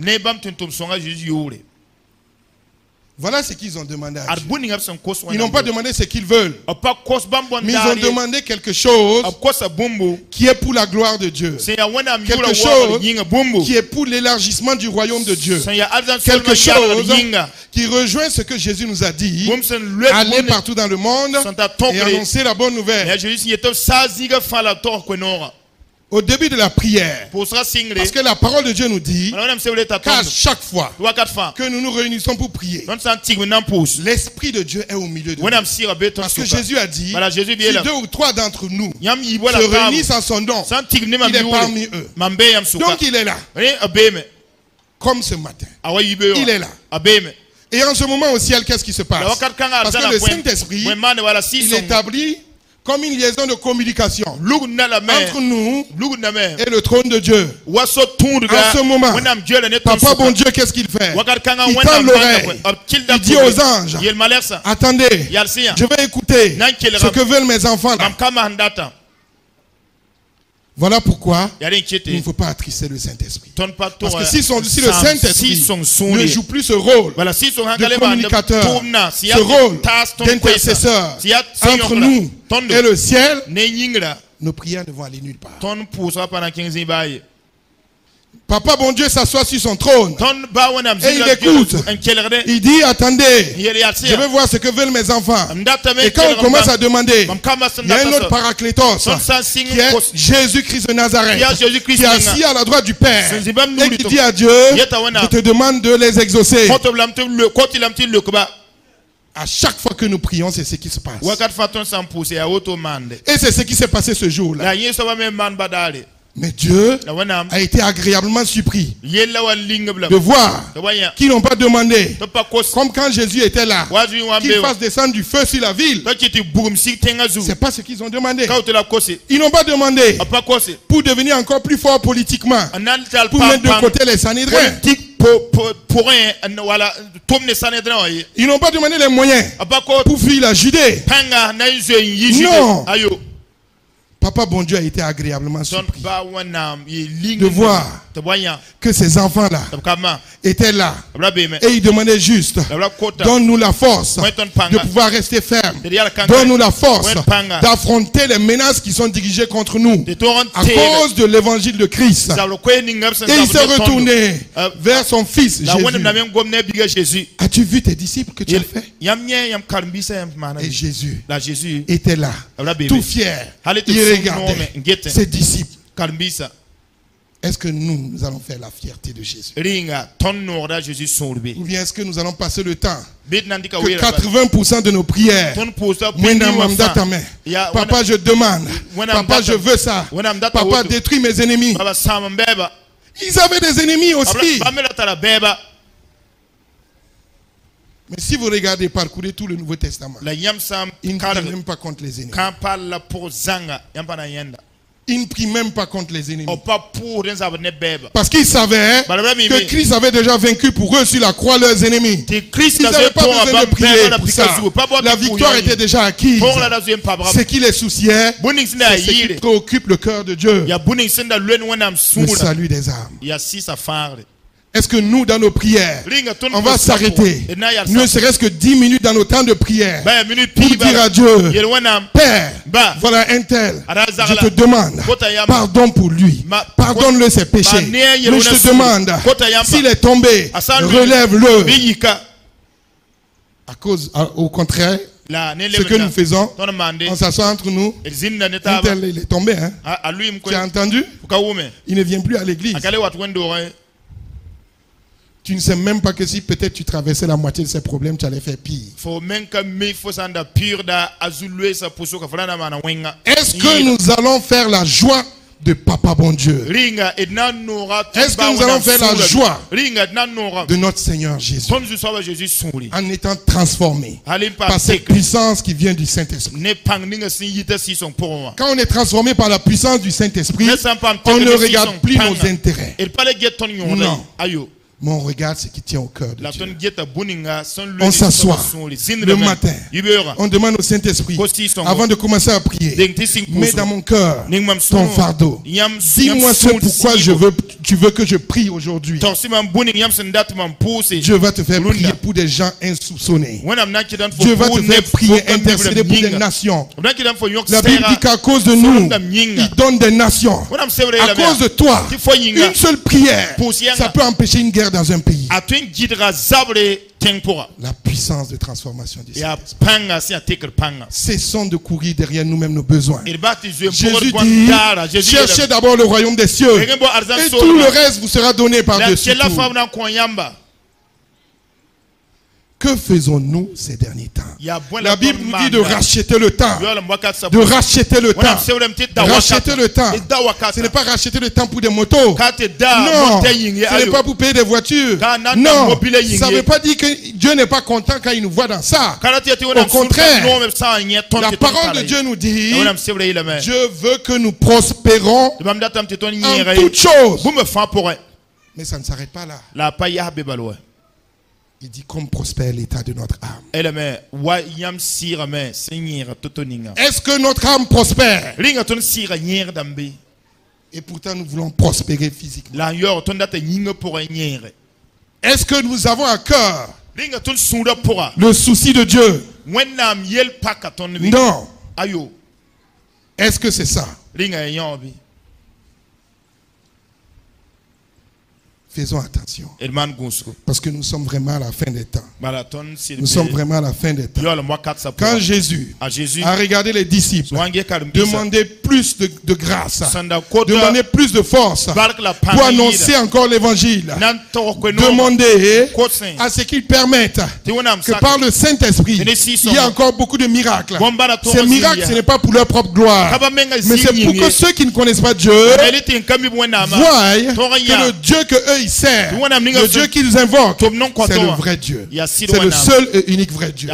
Voilà ce qu'ils ont demandé à Dieu. Ils n'ont pas demandé ce qu'ils veulent, mais ils ont demandé quelque chose qui est pour la gloire de Dieu, quelque chose qui est pour l'élargissement du royaume de Dieu, quelque chose qui rejoint ce que Jésus nous a dit: aller partout dans le monde et annoncer la bonne nouvelle. Au début de la prière, parce que la parole de Dieu nous dit qu'à chaque fois que nous nous réunissons pour prier, l'Esprit de Dieu est au milieu de nous. Parce que Jésus a dit, si 2 ou 3 d'entre nous se réunissent en son nom, il est parmi eux. Donc il est là. Comme ce matin. Il est là. Et en ce moment au ciel, qu'est-ce qui se passe? Parce que le Saint-Esprit, il établit comme une liaison de communication entre nous et le trône de Dieu. En ce moment, Papa bon Dieu, qu'est-ce qu'il fait? Il tend l'oreille. Il dit aux anges, attendez, je vais écouter ce que veulent mes enfants là. Voilà pourquoi il ne faut pas attrister le Saint-Esprit. Parce que si le Saint-Esprit ne joue plus ce rôle de communicateur, ce rôle d'intercesseur entre nous et le ciel, nos prières ne vont aller nulle part. Papa bon Dieu s'assoit sur son trône et il écoute. Il dit, attendez, je vais voir ce que veulent mes enfants. Et quand on commence à demander, il y a un autre paraclétos qui est Jésus-Christ de Nazareth, qui est assis à la droite du Père et qui dit à Dieu, je te demande de les exaucer. À chaque fois que nous prions, c'est ce qui se passe. Et c'est ce qui s'est passé ce jour-là. Mais Dieu a été agréablement surpris de voir qu'ils n'ont pas demandé, comme quand Jésus était là, qu'il fasse descendre du feu sur la ville. C'est pas ce qu'ils ont demandé. Ils n'ont pas demandé pour devenir encore plus fort politiquement, pour mettre de côté les Sanhédrins. Ils n'ont pas demandé les moyens pour fuir la Judée. Non. Papa bon Dieu a été agréablement surpris de voir que ces enfants-là étaient là. Et ils demandaient juste, donne-nous la force de pouvoir rester ferme. Donne-nous la force d'affronter les menaces qui sont dirigées contre nous à cause de l'évangile de Christ. Et il s'est retourné vers son fils Jésus. As-tu vu tes disciples que tu as fait? Et Jésus était là, tout fier. Il regardait ses disciples. Est-ce que nous allons faire la fierté de Jésus? Ou bien est-ce que nous allons passer le temps que 80% de nos prières, papa je demande, papa je veux ça, papa détruis mes ennemis. Ils avaient des ennemis aussi. Mais si vous regardez, parcourez tout le Nouveau Testament, ils ne prient même pas contre les ennemis. Ils ne prient même pas contre les ennemis. Parce qu'ils savaient que Christ avait déjà vaincu pour eux sur la croix leurs ennemis. Ils n'avaient pas besoin de prier pour ça. La victoire était déjà acquise. Ce qui les souciait, c'est ce qui préoccupe le cœur de Dieu. Le salut des âmes. Est-ce que nous, dans nos prières, on va s'arrêter, ne serait-ce que 10 minutes dans nos temps de prière, pour dire à Dieu, Père, voilà un tel, je te demande pardon pour lui, pardonne-le ses péchés, mais je te demande, s'il est tombé, relève-le. Au contraire, ce que nous faisons, on s'assoit entre nous, un tel, il est tombé, hein? Tu as entendu? Il ne vient plus à l'église. Tu ne sais même pas que si peut-être tu traversais la moitié de ces problèmes, tu allais faire pire. Est-ce que nous allons faire la joie de Papa bon Dieu? Est-ce que nous allons faire la joie de notre Seigneur Jésus en étant transformés par cette puissance qui vient du Saint-Esprit? Quand on est transformé par la puissance du Saint-Esprit, on ne regarde plus nos intérêts. Non. Mais on regarde ce qui tient au cœur de Dieu. On s'assoit le matin. On demande au Saint-Esprit, avant de commencer à prier, mets dans mon cœur ton fardeau. Dis-moi ce pourquoi tu veux que je prie aujourd'hui. Dieu va te faire prier pour des gens insoupçonnés. Dieu va te faire prier, intercéder pour des nations. La Bible dit qu'à cause de nous, il donne des nations. À cause de toi, une seule prière, ça peut empêcher une guerre dans un pays. La puissance de transformation du Saint-Esprit. Cessons de courir derrière nous-mêmes nos besoins. Jésus dit, cherchez d'abord le royaume des cieux et tout le reste vous sera donné par-dessus tout. Que faisons-nous ces derniers temps? La Bible nous dit de racheter le temps. De racheter le temps. Racheter le temps. Ce n'est pas racheter le temps pour des motos. Non. Ce n'est pas pour payer des voitures. Non. Ça ne veut pas dire que Dieu n'est pas content quand il nous voit dans ça. Au contraire, la parole de Dieu nous dit, Dieu veut que nous prospérons en toutes choses. Mais ça ne s'arrête pas là. Il dit comme prospère l'état de notre âme. Est-ce que notre âme prospère? Et pourtant nous voulons prospérer physiquement. Est-ce que nous avons à cœur le souci de Dieu? Non. Est-ce que c'est ça? Faisons attention. Parce que nous sommes vraiment à la fin des temps. Nous sommes vraiment à la fin des temps. Quand Jésus a regardé les disciples, demander plus de grâce, demander plus de force pour annoncer encore l'évangile, demander à ce qu'il permette que par le Saint-Esprit, il y a encore beaucoup de miracles. Ces miracles, ce n'est pas pour leur propre gloire, mais c'est pour que ceux qui ne connaissent pas Dieu voient que le Dieu que eux ils servent, le Dieu qu'ils invoquent, c'est le vrai Dieu. C'est le seul et unique vrai Dieu.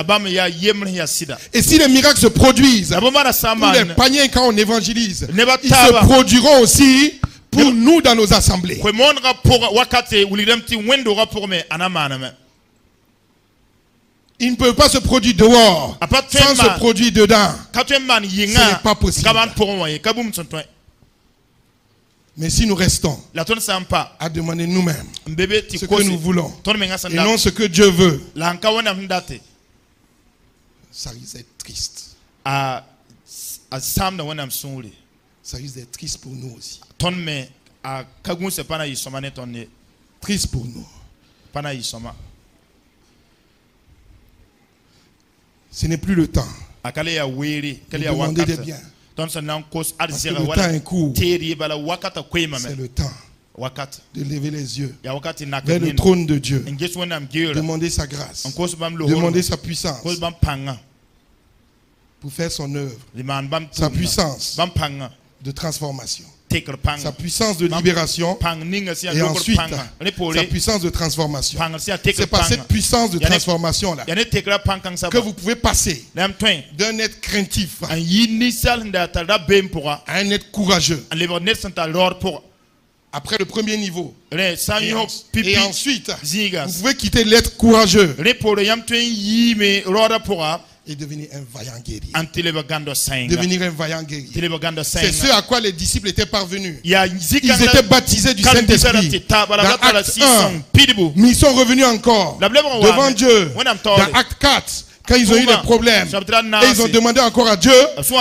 Et si les miracles se produisent pour les païens quand on évangélise, ils se produiront aussi pour nous dans nos assemblées. Il ne peut pas se produire dehors sans se produire dedans. Ce n'est pas possible. Mais si nous restons à demander nous-mêmes ce que nous voulons et non ce que Dieu veut, ça risque d'être triste. Ça risque d'être triste pour nous aussi. Triste pour nous. Ce n'est plus le temps de demander des biens. Parce que le temps est court. C'est le temps de lever les yeux vers le trône de Dieu, demander sa grâce, demander sa puissance pour faire son œuvre, sa puissance de transformation. Sa puissance de libération et ensuite sa puissance de transformation. C'est par cette puissance de transformation là que vous pouvez passer d'un être craintif à un être courageux. Après le premier niveau. Et ensuite, vous pouvez quitter l'être courageux et devenir un vaillant guerrier. Devenir un vaillant guerrier. C'est ce à quoi les disciples étaient parvenus. Ils étaient baptisés du Saint-Esprit. Dans Acte 1, mais ils sont revenus encore devant Dieu. Dans Acte 4, quand ils ont eu des problèmes, et ils ont demandé encore à Dieu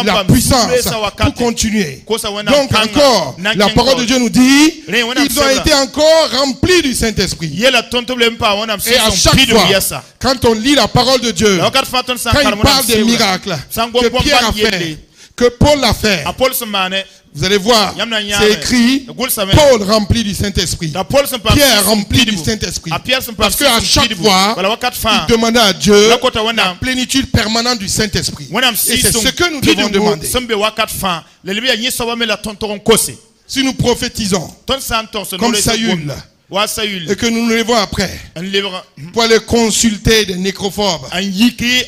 la puissance pour continuer. Donc encore, la parole de Dieu nous dit, ils ont été encore remplis du Saint-Esprit. Et à chaque fois, quand on lit la parole de Dieu, quand il parle des miracles que Pierre a fait, que Paul a fait, vous allez voir, c'est écrit Paul rempli du Saint-Esprit, Pierre rempli du Saint-Esprit. Parce qu'à chaque fois, il demandait à Dieu la plénitude permanente du Saint-Esprit. Et c'est ce que nous devons demander. Si nous prophétisons comme Saül, et que nous nous levons après pour aller consulter des nécrophobes, des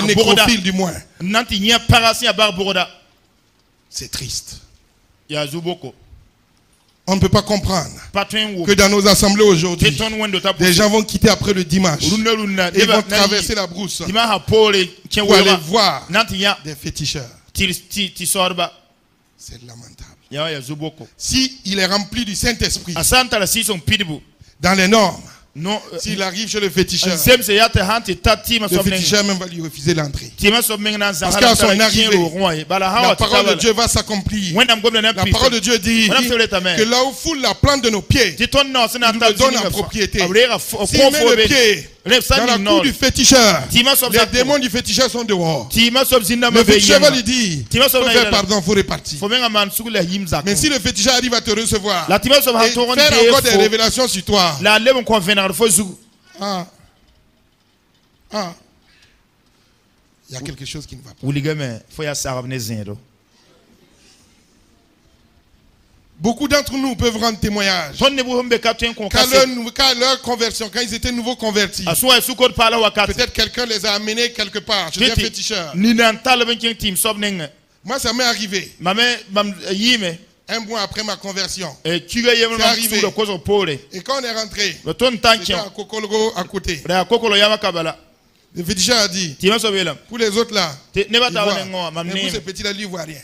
nécrophiles du moins, c'est triste. On ne peut pas comprendre que dans nos assemblées aujourd'hui, des gens vont quitter après le dimanche et ils vont traverser la brousse pour aller voir des féticheurs. C'est lamentable. Si il est rempli du Saint-Esprit, dans les normes, s'il arrive chez le féticheur, le féticheur même va lui refuser l'entrée. Parce qu'à son arrivée, la parole de Dieu va s'accomplir. La parole de Dieu dit que là où foule la plante de nos pieds, il nous donne la propriété. S'il met le pied dans la cour du féticheur, les démons du féticheur sont dehors. Le féticheur va lui dire, faut faire pardon, faut repartir. Mais si le féticheur arrive à te recevoir et faire encore des révélations sur toi, il y a quelque chose qui ne va pas. Beaucoup d'entre nous peuvent rendre témoignage. Quand leur conversion, quand ils étaient nouveaux convertis, peut-être quelqu'un les a amenés quelque part chez un féticheur. Moi, ça m'est arrivé. Un mois après ma conversion, c'est arrivé. Et quand on est rentré, c'était à Kokolgo à côté. Le féticheur a dit, pour les autres là, ils voient. Mais pour ces petits-là, ils ne voient rien.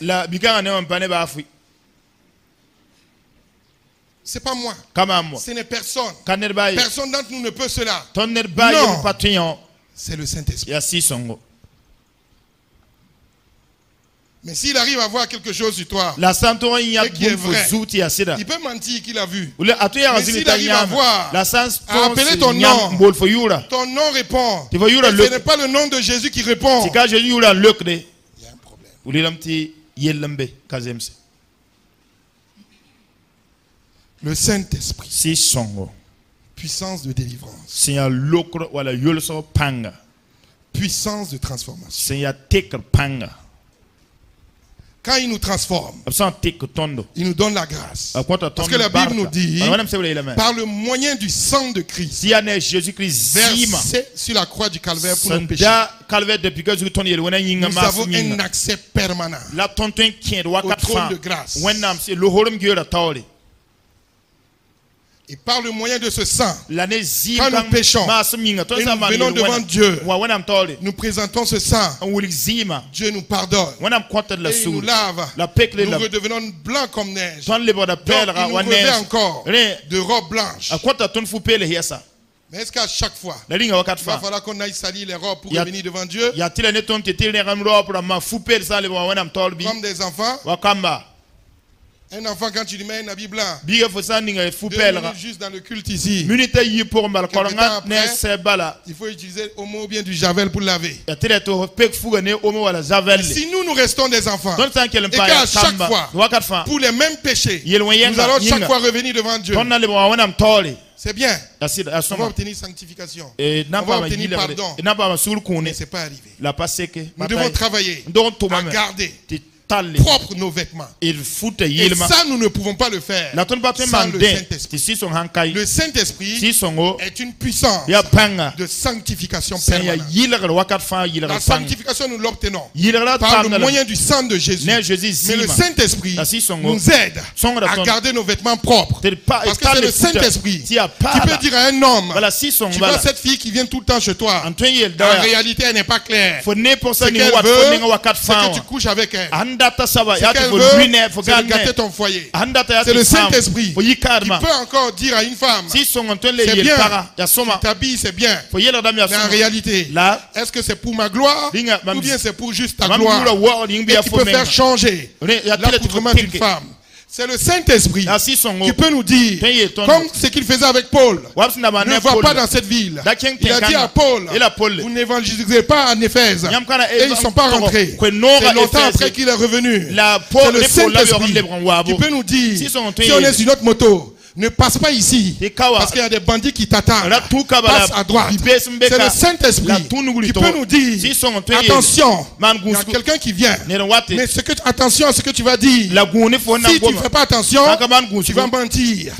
C'est pas moi. Ce n'est personne. Personne d'entre nous ne peut cela. Non. C'est le Saint-Esprit. Mais s'il arrive à voir quelque chose sur toi, et qui est vrai, il peut mentir qu'il a vu. Mais s'il arrive à voir, à appeler ton nom répond. Et ce n'est pas le nom de Jésus qui répond. Il y a un problème. Le Saint-Esprit, puissance de délivrance, puissance de transformation. Quand il nous transforme, il nous donne la grâce. Parce que la Bible nous dit, par le moyen du sang de Christ, versé sur la croix du Calvaire pour nos péchés, nous avons un accès permanent au trône de grâce. Et par le moyen de ce sang, quand nous péchons et nous venons devant Dieu, nous présentons ce sang, Dieu nous pardonne et il nous lave. Nous redevenons blancs comme neige. Donc il nous revêt encore de robes blanches. Mais est-ce qu'à chaque fois, il va falloir qu'on aille salir les robes pour revenir devant Dieu comme des enfants? Un enfant, quand tu lui mets un habit blanc, 2 minutes juste dans le culte ici, il faut utiliser Omo ou bien du Javel pour laver. Si nous restons des enfants, et qu'à chaque fois, pour les mêmes péchés, nous allons chaque fois revenir devant Dieu, c'est bien. On va obtenir sanctification. On va obtenir pardon. Mais ce n'est pas arrivé. Nous devons travailler à garder propres nos vêtements. Et ça, nous ne pouvons pas le faire sans le Saint-Esprit. Le Saint-Esprit est une puissance de sanctification permanente. La sanctification, nous l'obtenons par le moyen du sang de Jésus. Mais le Saint-Esprit nous aide à garder nos vêtements propres. Parce que c'est le Saint-Esprit qui peut dire à un homme, tu vois cette fille qui vient tout le temps chez toi, en réalité elle n'est pas claire. Ce qu'elle veut, c'est que tu couches avec elle. Ce qu'elle veut, c'est de gâter ton foyer. C'est le Saint-Esprit qui peut encore dire à une femme, c'est bien, tu t'habilles, c'est bien. Mais en réalité, est-ce que c'est pour ma gloire ou bien c'est pour juste ta gloire? Et qui peut faire changer l'accoutrement d'une femme. C'est le Saint-Esprit qui peut nous dire, comme ce qu'il faisait avec Paul, ne va pas dans cette ville. Il a dit à Paul, vous n'évangélisez pas en Éphèse. Et ils ne sont pas rentrés. C'est longtemps après qu'il est revenu. C'est le Saint-Esprit qui peut nous dire, si on est sur notre moto, ne passe pas ici, parce qu'il y a des bandits qui t'attendent. Passe à droite. C'est le Saint-Esprit qui peut nous dire, attention, il y a quelqu'un qui vient. Mais attention à ce que tu vas dire. Si tu ne fais pas attention, tu vas mentir.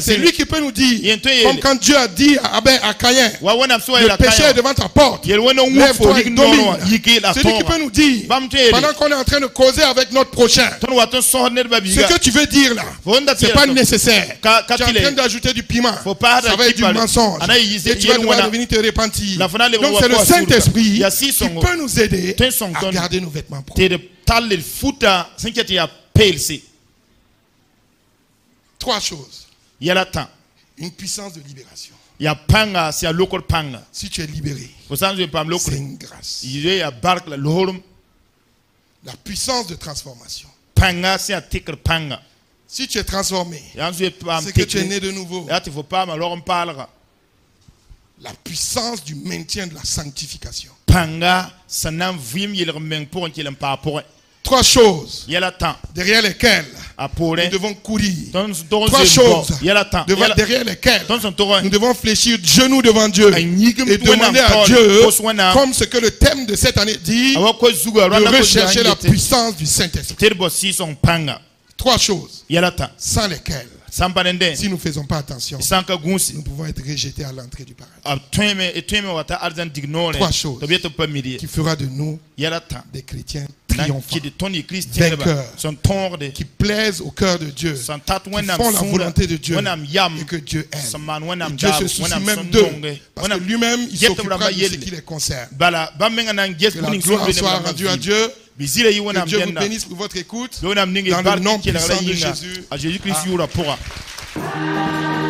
C'est lui qui peut nous dire, comme quand Dieu a dit à Caïn, le péché est devant ta porte. Lève-toi et domine. C'est lui qui peut nous dire, pendant qu'on est en train de causer avec notre prochain, ce que tu veux dire là, ce n'est pas nécessaire. Tu es en train d'ajouter du piment, ça va être du mensonge. Et tu vas devoir venir te repentir. Donc c'est le Saint-Esprit qui peut nous aider à garder nos vêtements propres. 3 choses. Une puissance de libération. Si tu es libéré, c'est une grâce. La puissance de transformation. Si tu es transformé, c'est que tu es né de nouveau. La puissance du maintien de la sanctification. 3 choses derrière lesquelles nous devons courir. 3 choses derrière lesquelles nous devons fléchir genoux devant Dieu et demander à Dieu, comme ce que le thème de cette année dit, de rechercher la puissance du Saint-Esprit. 3 choses sans lesquelles, si nous ne faisons pas attention, nous pouvons être rejetés à l'entrée du paradis. 3 choses qui fera de nous des chrétiens triomphants, vainqueurs, qui plaisent au cœur de Dieu, qui font la volonté de Dieu et que Dieu aime. Et Dieu se soucie même d'eux, parce que lui-même il s'occupera de ce qui les concerne. Que la gloire soit rendue à Dieu. Que Dieu vous bénisse pour votre écoute. Dans le nom puissant de Jésus. Amen.